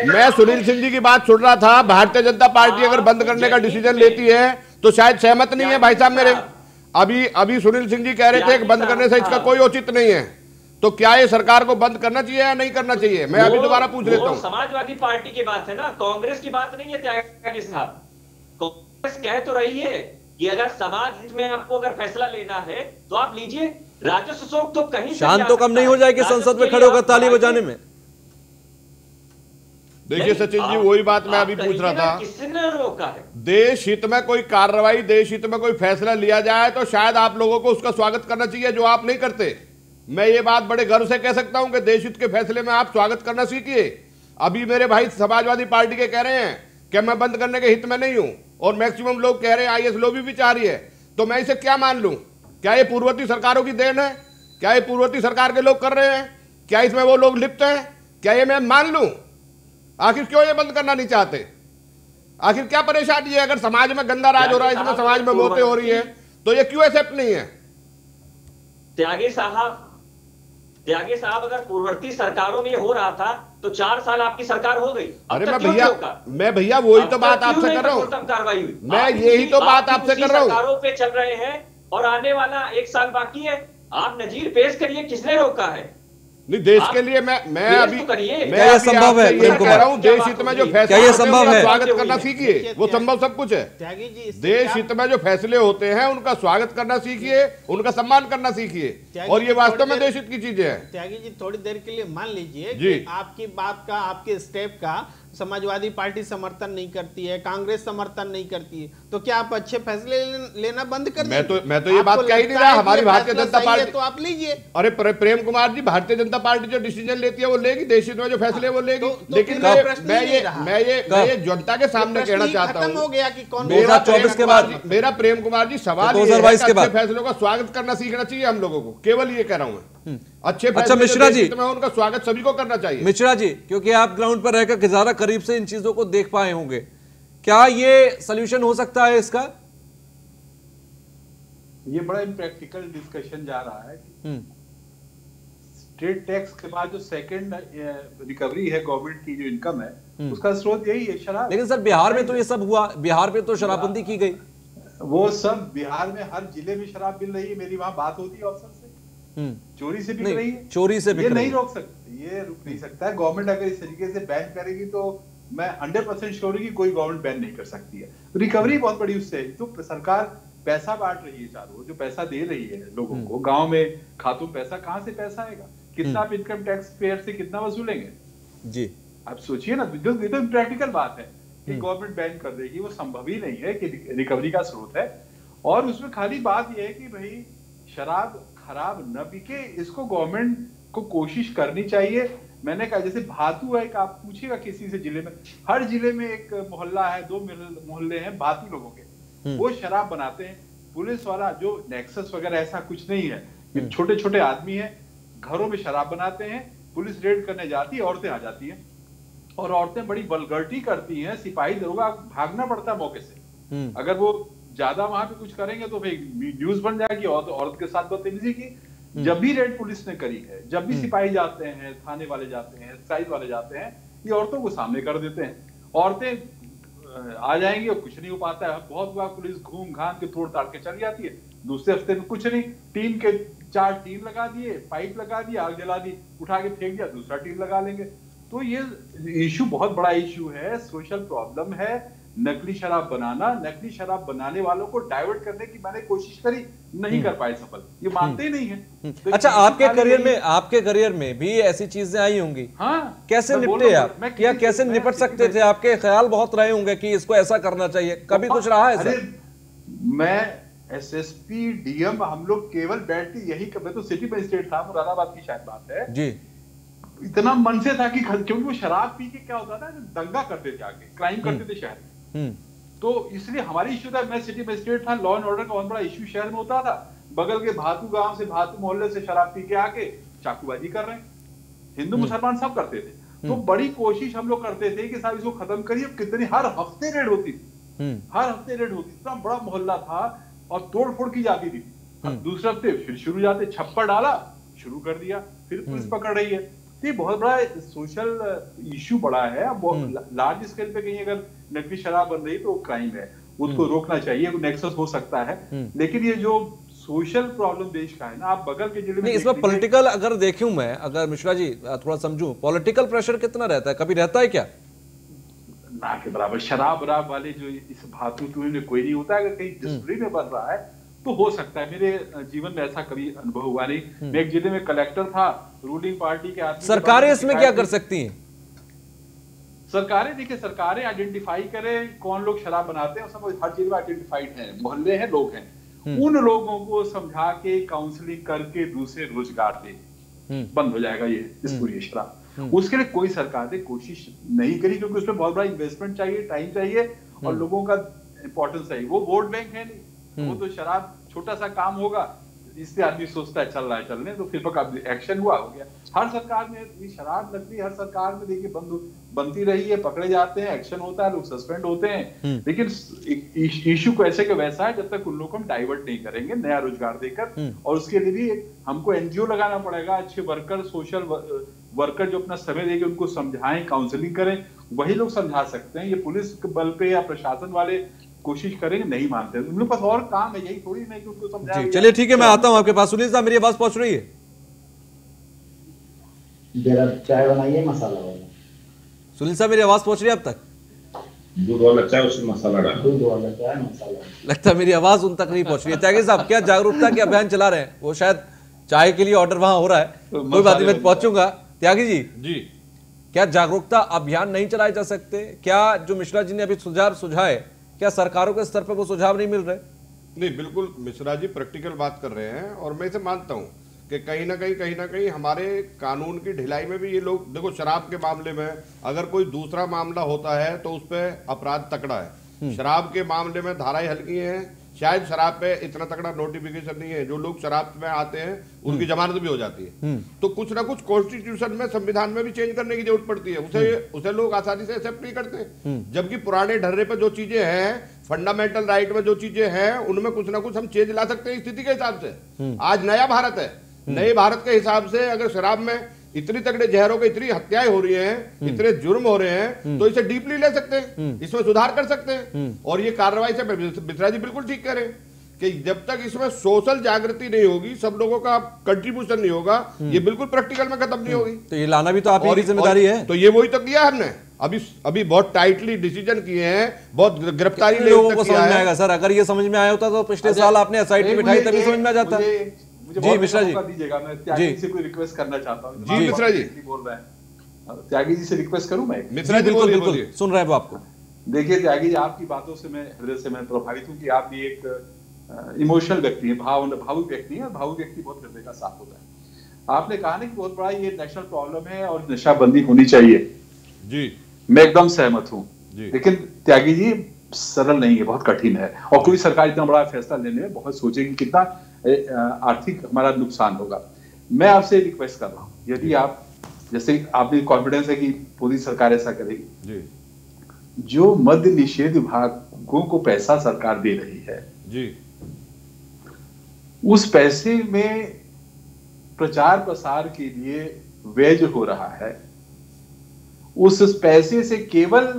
मैं सुनील सिंह जी की बात सुन रहा था, भारतीय जनता पार्टी अगर बंद करने का डिसीजन लेती है तो शायद सहमत नहीं है भाई साहब मेरे। अभी सुनील सिंह जी कह रहे थे कि बंद करने से इसका कोई औचित्य नहीं है। तो क्या ये सरकार को बंद करना चाहिए या नहीं करना चाहिए? मैं अभी दोबारा पूछ लेता हूँ। समाजवादी पार्टी की बात है ना, कांग्रेस की बात नहीं है त्यागी साहब। कांग्रेस कह तो रही है कि अगर समाज में आपको अगर फैसला लेना है तो आप लीजिए। राजस्व शोक तो कहीं शान तो कम नहीं हो जाएगी संसद में खड़े होकर ताली बजाने में। देखिए सचिन जी, वही बात मैं अभी पूछ रहा था, किसने रोका है? देश हित में कोई कार्रवाई, देश हित में कोई फैसला लिया जाए तो शायद आप लोगों को उसका स्वागत करना चाहिए, जो आप नहीं करते। मैं ये बात बड़े गर्व से कह सकता हूं कि देश हित के फैसले में आप स्वागत करना सीखिए। अभी मेरे भाई समाजवादी पार्टी के कह रहे हैं कि मैं बंद करने के हित में नहीं हूं और मैक्सिमम लोग कह रहे हैं आईएस लॉबी भी चाह रही है, तो मैं इसे क्या मान लूं? क्या ये पूर्ववर्ती सरकारों की देन है? क्या ये पूर्ववर्ती सरकार के लोग कर रहे हैं? क्या इसमें वो लोग लिप्त हैं? क्या ये मैं मान लूं? आखिर क्यों ये बंद करना नहीं चाहते? आखिर क्या परेशानी है? अगर समाज में गंदा राज हो रहा है, इसमें समाज में मौतें हो रही है, तो ये क्यों एक्सेप्ट नहीं है? त्यागी साहब, अगर पूर्ववर्ती सरकारों में हो रहा था तो 4 साल आपकी सरकार हो गई। अरे मैं भैया वही तो बात आपसे कर रहा हूँ। कार्रवाई हुई, मैं यही तो बात आपसे कर रहा हूँ। सरकारों पे चल रहे हैं और आने वाला 1 साल बाकी है। आप नजीर पेश करिए, किसने रोका है? नहीं, देश के लिए मैं अभी क्या ये संभव है? ये कह रहा हूँ, देश हित में जो फैसले क्या ये संभव है? स्वागत करना सीखिए। वो संभव सब कुछ है। देश हित में जो फैसले होते हैं उनका स्वागत करना सीखिए, उनका सम्मान करना सीखिए, और ये वास्तव में देश हित की चीजें हैं। त्यागी जी, थोड़ी देर के लिए मान लीजिए कि आपकी बात का, आपके स्टेप का समाजवादी पार्टी समर्थन नहीं करती है, कांग्रेस समर्थन नहीं करती है, तो क्या आप अच्छे फैसले लेना बंद कर देंगे? मैं तो ये बात कह ही नहीं रहा। हमारी भारतीय जनता पार्टी तो आप लीजिए। अरे प्रेम कुमार जी, भारतीय जनता पार्टी जो डिसीजन लेती है वो लेगी, देश हित में जो फैसले वो लेगी। लेकिन मैं ये जनता के सामने कहना चाहता हूँ, हो गया कि कौन 2024 के बाद मेरा प्रेम कुमार जी सवाल 2022 के बाद फैसलों का स्वागत करना सीखना चाहिए हम लोगों को, केवल ये कह रहा हूँ मैं। अच्छे अच्छा मिश्रा जी, उनका स्वागत सभी को करना चाहिए। मिश्रा जी, क्योंकि आप ग्राउंड पर रहकर ज्यादा करीब से इन चीजों को देख पाए होंगे, क्या ये सॉल्यूशन हो सकता है इसका? ये बड़ा इम्प्रैक्टिकल डिस्कशन जा रहा है। स्टेट टैक्स के बाद जो सेकंड रिकवरी है गवर्नमेंट की, जो इनकम है, उसका स्रोत यही है शराब। लेकिन सर बिहार में तो ये सब हुआ, बिहार में तो शराबबंदी की गई। वो सब बिहार में हर जिले में शराब मिल रही है। मेरी वहां बात होती है अफसर से, चोरी से बिक रही है, चोरी से बिक रही है। ये नहीं रोक सकते, ये रुक नहीं सकता है। गवर्नमेंट अगर इस तरीके से बैन करेगी तो मैं 100% श्योर हूं कि कोई गवर्नमेंट बैन नहीं कर सकती है। रिकवरी बहुत बड़ी उससे है। तो सरकार पैसा बांट रही है, चारों जो पैसा दे रही है लोगों को, गांव में खातों में पैसा, कहां से पैसा आएगा? कितना आप इनकम टैक्स पेयर से कितना वसूलेंगे जी? आप सोचिए ना, जो एकदम प्रैक्टिकल बात है कि गवर्नमेंट बैन कर देगी, वो संभव ही नहीं है कि रिकवरी का स्रोत है। और उसमें खाली बात यह है कि भाई शराब खराब न बिके, इसको गवर्नमेंट को कोशिश करनी चाहिए। मैंने कहा जैसे भातू है, आप पूछिएगा किसी से जिले में, हर जिले में एक मोहल्ला है, 2 मोहल्ले हैं भातू लोगों के, वो शराब बनाते हैं। पुलिस वाला जो नेक्सस वगैरह ऐसा कुछ नहीं है, छोटे छोटे आदमी हैं, घरों में शराब बनाते हैं, पुलिस रेड करने जाती है, औरतें आ जाती हैं और औरतें बड़ी वल्गरिटी करती हैं, सिपाही दरोगा भागना पड़ता है मौके से। अगर वो ज्यादा वहां पे कुछ करेंगे तो फिर न्यूज बन जाएगी और औरत के साथ बदतमीजी की। जब भी रेड पुलिस ने करी है, जब भी सिपाही जाते हैं, थाने वाले जाते हैं, एक्साइज वाले जाते हैं, ये औरतों को सामने कर देते हैं। औरतें आ जाएंगी और कुछ नहीं हो पाता है। बहुत बार पुलिस घूम घाम के तोड़ ताड़ के चली जाती है, दूसरे हफ्ते में कुछ नहीं, टीम के 4 टीम लगा दिए, पाइप लगा दी, आग जला दी, उठा के फेंक दिया, दूसरा टीम लगा लेंगे। तो ये इशू बहुत बड़ा इशू है, सोशल प्रॉब्लम है। नकली शराब बनाना, नकली शराब बनाने वालों को डाइवर्ट करने की मैंने कोशिश करी, नहीं कर पाए सफल, ये मानते ही नहीं है। तो अच्छा, आपके करियर में भी ऐसी चीजें आई होंगी? हाँ, कैसे निपटे आप, या कैसे निपट सकते थे? आपके ख्याल बहुत रहे होंगे कि इसको ऐसा करना चाहिए, कभी कुछ रहा है सर? मैं एसएसपी डीएम, हम लोग केवल बैठ के यही, मैं तो सिटी मजिस्ट्रेट था, मुरादाबाद की शायद बात है जी, इतना मन से था कि क्योंकि वो शराब पी के क्या होता था, दंगा करते थे, आगे क्राइम करते थे शहर में। तो इसलिए हमारी इश्यू था, मैं सिटी मजिस्ट्रेट था, लॉ एंड ऑर्डर का बहुत बड़ा इश्यू शहर में होता था। बगल के भातू गांव से, भातू मोहल्ले से शराब पी के आके चाकूबाजी कर रहे हैं, हिंदू मुसलमान सब करते थे। तो बड़ी कोशिश हम लोग करते थे कि साहब इसको खत्म करिए। कितनी हर हफ्ते रेड होती थी, हर हफ्ते रेड होती, इतना बड़ा मोहल्ला था और तोड़ फोड़ की जाती थी। दूसरे हफ्ते फिर शुरू जाते, छप्पर डाला, शुरू कर दिया, फिर पुलिस पकड़ रही है। ये बहुत बड़ा सोशल इशू बड़ा है। लार्ज स्केल पे कहीं अगर नकली शराब बन रही तो क्राइम है, उसको रोकना चाहिए, नेक्सस हो सकता है। लेकिन ये जो सोशल प्रॉब्लम देश का है ना, आप बगल के जिले में इसमें पॉलिटिकल अगर देखूं मैं, अगर मिश्रा जी थोड़ा समझूं, पॉलिटिकल प्रेशर कितना रहता है, कभी रहता है क्या? ना के बराबर। शराब वाले जो इस भातू में कोई नहीं होता। अगर कहीं डिस्प्ले में बन रहा है तो हो सकता है, मेरे जीवन में ऐसा कभी अनुभव हुआ नहीं। मैं एक जिले में कलेक्टर था, रूलिंग पार्टी के आदमी। सरकारें इसमें क्या कर सकती हैं? सरकारें देखिए, सरकारें आइडेंटिफाई करें कौन लोग शराब बनाते हैं, सब हर जिले में आइडेंटिफाइड हैं, मोहल्ले हैं, लोग हैं, उन लोगों को समझा के काउंसलिंग करके दूसरे रोजगार दे, बंद हो जाएगा ये इस पूरी शराब। उसके लिए कोई सरकार ने कोशिश नहीं करी, क्योंकि उसमें बहुत बड़ा इन्वेस्टमेंट चाहिए, टाइम चाहिए और लोगों का इंपॉर्टेंस चाहिए। वो वोट बैंक है नहीं, वो तो शराब छोटा सा काम होगा, इससे आदमी सोचता है चल रहा है चलने, तो फिर पक्का एक्शन हुआ, हो गया। हर सरकार में ये शराब नकली, हर सरकार में देखिए बनती रही है, पकड़े जाते हैं, एक्शन होता है, लोग सस्पेंड होते हैं। लेकिन इशू को ऐसे के वैसा है, जब तक उन लोगों को हम डाइवर्ट नहीं करेंगे नया रोजगार देकर। और उसके लिए भी हमको एनजीओ लगाना पड़ेगा, अच्छे वर्कर, सोशल वर्कर जो अपना समय देके उनको समझाएं, काउंसलिंग करें, वही लोग समझा सकते हैं। ये पुलिस के बल पे या प्रशासन वाले कोशिश करेंगे, नहीं मानते। उन लोग पास और काम है, यही थोड़ी नहीं कि उनको समझाएं। चलिए ठीक है, मैं आता हूं आपके पास। सुनील साहब, मेरी आवाज पहुंच रही है? जरा चाय बनाइए मसाला वाला। सुनील साहब, मेरी आवाज पहुंच रही है अब तक? दूध वाला चाय उसमें मसाला डाल, दूध वाला चाय मसाला। लगता है मेरी आवाज उन तक नहीं पहुंच रही है। त्यागी साहब, क्या जागरूकता के अभियान चला रहे हैं? वो शायद चाय के लिए ऑर्डर वहां हो रहा है, कोई बात नहीं, मैं पहुंचूंगा। त्यागी जी, क्या जागरूकता अभियान नहीं चलाए जा सकते? क्या जो मिश्रा जी ने अभी सुझाव सुझाए, क्या सरकारों के स्तर पर वो सुझाव नहीं मिल रहे? नहीं, बिल्कुल मिश्रा जी प्रैक्टिकल बात कर रहे हैं और मैं इसे मानता हूं कि कहीं ना कहीं हमारे कानून की ढिलाई में भी ये लोग, देखो शराब के मामले में अगर कोई दूसरा मामला होता है तो उस पर अपराध तकड़ा है, शराब के मामले में धाराएं हल्की हैं, शायद शराब पे इतना तगड़ा नोटिफिकेशन नहीं है, जो लोग शराब में आते हैं उनकी जमानत भी हो जाती है। तो कुछ ना कुछ कॉन्स्टिट्यूशन में, संविधान में भी चेंज करने की जरूरत पड़ती है, उसे लोग आसानी से एक्सेप्ट नहीं करते। जबकि पुराने ढर्रे पे जो चीजें हैं, फंडामेंटल राइट में जो चीजें हैं, उनमें कुछ ना कुछ हम चेंज ला सकते हैं स्थिति के हिसाब से। आज नया भारत है, नए भारत के हिसाब से अगर शराब में इतनी तगड़े जहरों की इतनी हत्याएं हो रही हैं, इतने जुर्म हो रहे हैं, तो इसे डीपली ले सकते हैं, इसमें सुधार कर सकते हैं। और ये कार्रवाई से मिश्रा जी बिल्कुल ठीक कह रहे हैं कि जब तक इसमें सोशल जागृति नहीं होगी, सब लोगों का कंट्रीब्यूशन नहीं होगा, ये बिल्कुल प्रैक्टिकल में खत्म नहीं होगी। तो ये लाना भी तो आप ही की जिम्मेदारी है। तो ये वही तो किया हमने। अभी बहुत टाइटली डिसीजन किए हैं, बहुत गिरफ्तारी लोगों को समझ में आएगा सर। अगर ये समझ में आया होता तो पिछले साल आपने एसआईटी बिठाई तभी समझ में आ जाता। जी मिश्रा जी दीजिएगा, मैं त्यागी से कोई रिक्वेस्ट करना चाहता हूँ। जी मिश्रा जी बोल रहे हैं, त्यागी जी से रिक्वेस्ट करूं मैं? मिश्रा जी बिल्कुल सुन रहे हैं वो आपको। देखिए त्यागी जी, आपकी बातों से मैं हृदय से मैं प्रभावित हूँ कि आप भी एक इमोशनल व्यक्ति है, भावुक व्यक्ति है, और भावुक व्यक्ति बहुत हृदय का साफ होता है। आपने कहा ना कि बहुत बड़ा ये नेशनल प्रॉब्लम है और नशाबंदी होनी चाहिए। जी मैं एकदम सहमत हूँ, लेकिन त्यागी जी सरल नहीं है, बहुत कठिन है, और कोई सरकार इतना बड़ा फैसला लेने में बहुत सोचेगी कितना आर्थिक हमारा नुकसान होगा। मैं आपसे रिक्वेस्ट कर रहा हूँ, यदि आप, जैसे आपने कॉन्फिडेंस है कि पूरी सरकार ऐसा करेगी, जो मद्य निषेध विभागों को पैसा सरकार दे रही है जी, उस पैसे में प्रचार प्रसार के लिए व्यय जो हो रहा है, उस पैसे से केवल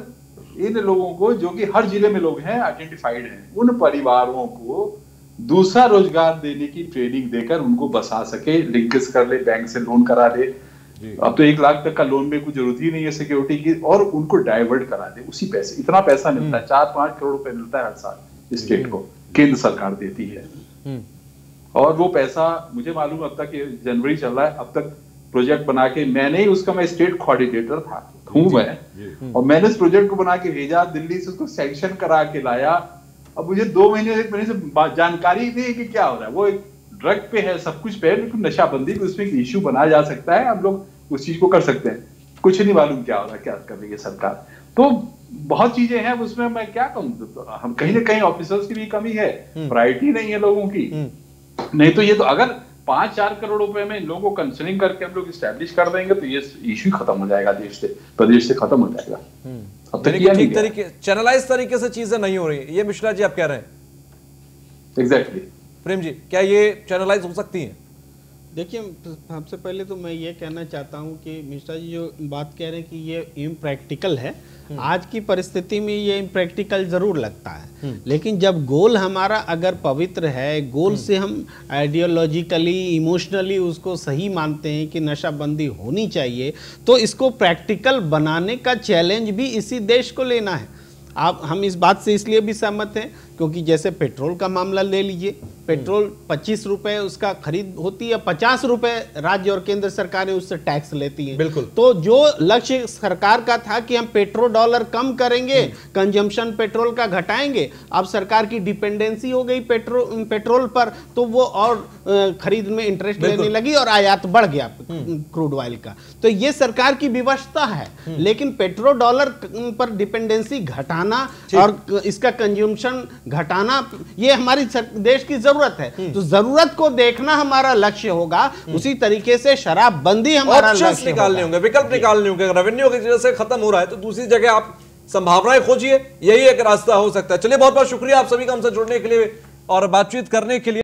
इन लोगों को, जो कि हर जिले में लोग हैं, आइडेंटिफाइड हैं, उन परिवारों को दूसरा रोजगार देने की ट्रेनिंग देकर उनको बसा सके, लिंकेज कर ले, बैंक से लोन करा दे। अब तो 1 लाख तक का लोन में कोई जरूरत ही नहीं है सिक्योरिटी की, और उनको डाइवर्ट करा दे। उसी पैसे, इतना पैसा मिलता है, 4-5 करोड़ रुपए मिलता है हर साल स्टेट को, केंद्र सरकार देती है। और वो पैसा मुझे मालूम, अब तक जनवरी चल रहा है, अब तक प्रोजेक्ट बना के मैंने ही उसका, मैं स्टेट कोऑर्डिनेटर हूं मैं, और मैंने इस प्रोजेक्ट को बना के भेजा दिल्ली से, उसको सैंक्शन करा के लाया। अब मुझे 2 महीने 1 महीने से जानकारी नहीं है कि क्या हो रहा है। वो एक ड्रग पे है, सब कुछ पे है, लेकिन नशाबंदी को उसमें एक इश्यू बनाया जा सकता है, हम लोग उस चीज को कर सकते हैं। कुछ नहीं मालूम क्या हो रहा है, क्या कर रही है सरकार। तो बहुत चीजें हैं उसमें, मैं क्या कहूँ, तो हम कहीं ना कहीं ऑफिसर्स की भी कमी है, प्रायोरिटी नहीं है लोगों की। नहीं तो ये तो अगर 5-4 करोड़ रुपए में लोगों को काउंसलिंग करके हम लोग स्टैब्लिश कर देंगे तो ये इश्यू खत्म हो जाएगा, देश से, प्रदेश से खत्म हो जाएगा। अब तक ठीक तरीके, चैनलाइज तरीके से चीजें नहीं हो रही, ये मिश्रा जी आप कह रहे हैं? एग्जैक्टली। प्रेम जी, क्या ये चैनलाइज हो सकती है? देखिए, सबसे पहले तो मैं ये कहना चाहता हूँ कि मिश्रा जी जो बात कह रहे हैं कि ये इम्प्रैक्टिकल है, आज की परिस्थिति में ये इम्प्रैक्टिकल जरूर लगता है, लेकिन जब गोल हमारा अगर पवित्र है, गोल से हम आइडियोलॉजिकली, इमोशनली उसको सही मानते हैं कि नशाबंदी होनी चाहिए, तो इसको प्रैक्टिकल बनाने का चैलेंज भी इसी देश को लेना है। हम इस बात से इसलिए भी सहमत हैं क्योंकि जैसे पेट्रोल का मामला ले लीजिए, पेट्रोल 25 रुपए उसका खरीद होती है, 50 रुपए राज्य और केंद्र सरकारें उससे टैक्स लेती हैं। बिल्कुल। तो जो लक्ष्य सरकार का था कि हम पेट्रोल डॉलर कम करेंगे, कंजम्पशन पेट्रोल का घटाएंगे, अब सरकार की डिपेंडेंसी हो गई पेट्रोल पर, तो वो और खरीद में इंटरेस्ट लेने लगी और आयात बढ़ गया क्रूड ऑयल का। तो ये सरकार की विवशता है, लेकिन पेट्रोल डॉलर पर डिपेंडेंसी घटाना और इसका कंज्यूमशन घटाना ये हमारी देश की जरूरत है। तो जरूरत को देखना हमारा लक्ष्य होगा, उसी तरीके से शराबबंदी हमारा लक्ष्य निकालने होंगे, विकल्प निकालने होंगे। रेवेन्यू की वजह से खत्म हो रहा है तो दूसरी जगह आप संभावनाएं खोजिए, यही एक रास्ता हो सकता है। चलिए, बहुत बहुत शुक्रिया आप सभी का हमसे जुड़ने के लिए और बातचीत करने के लिए।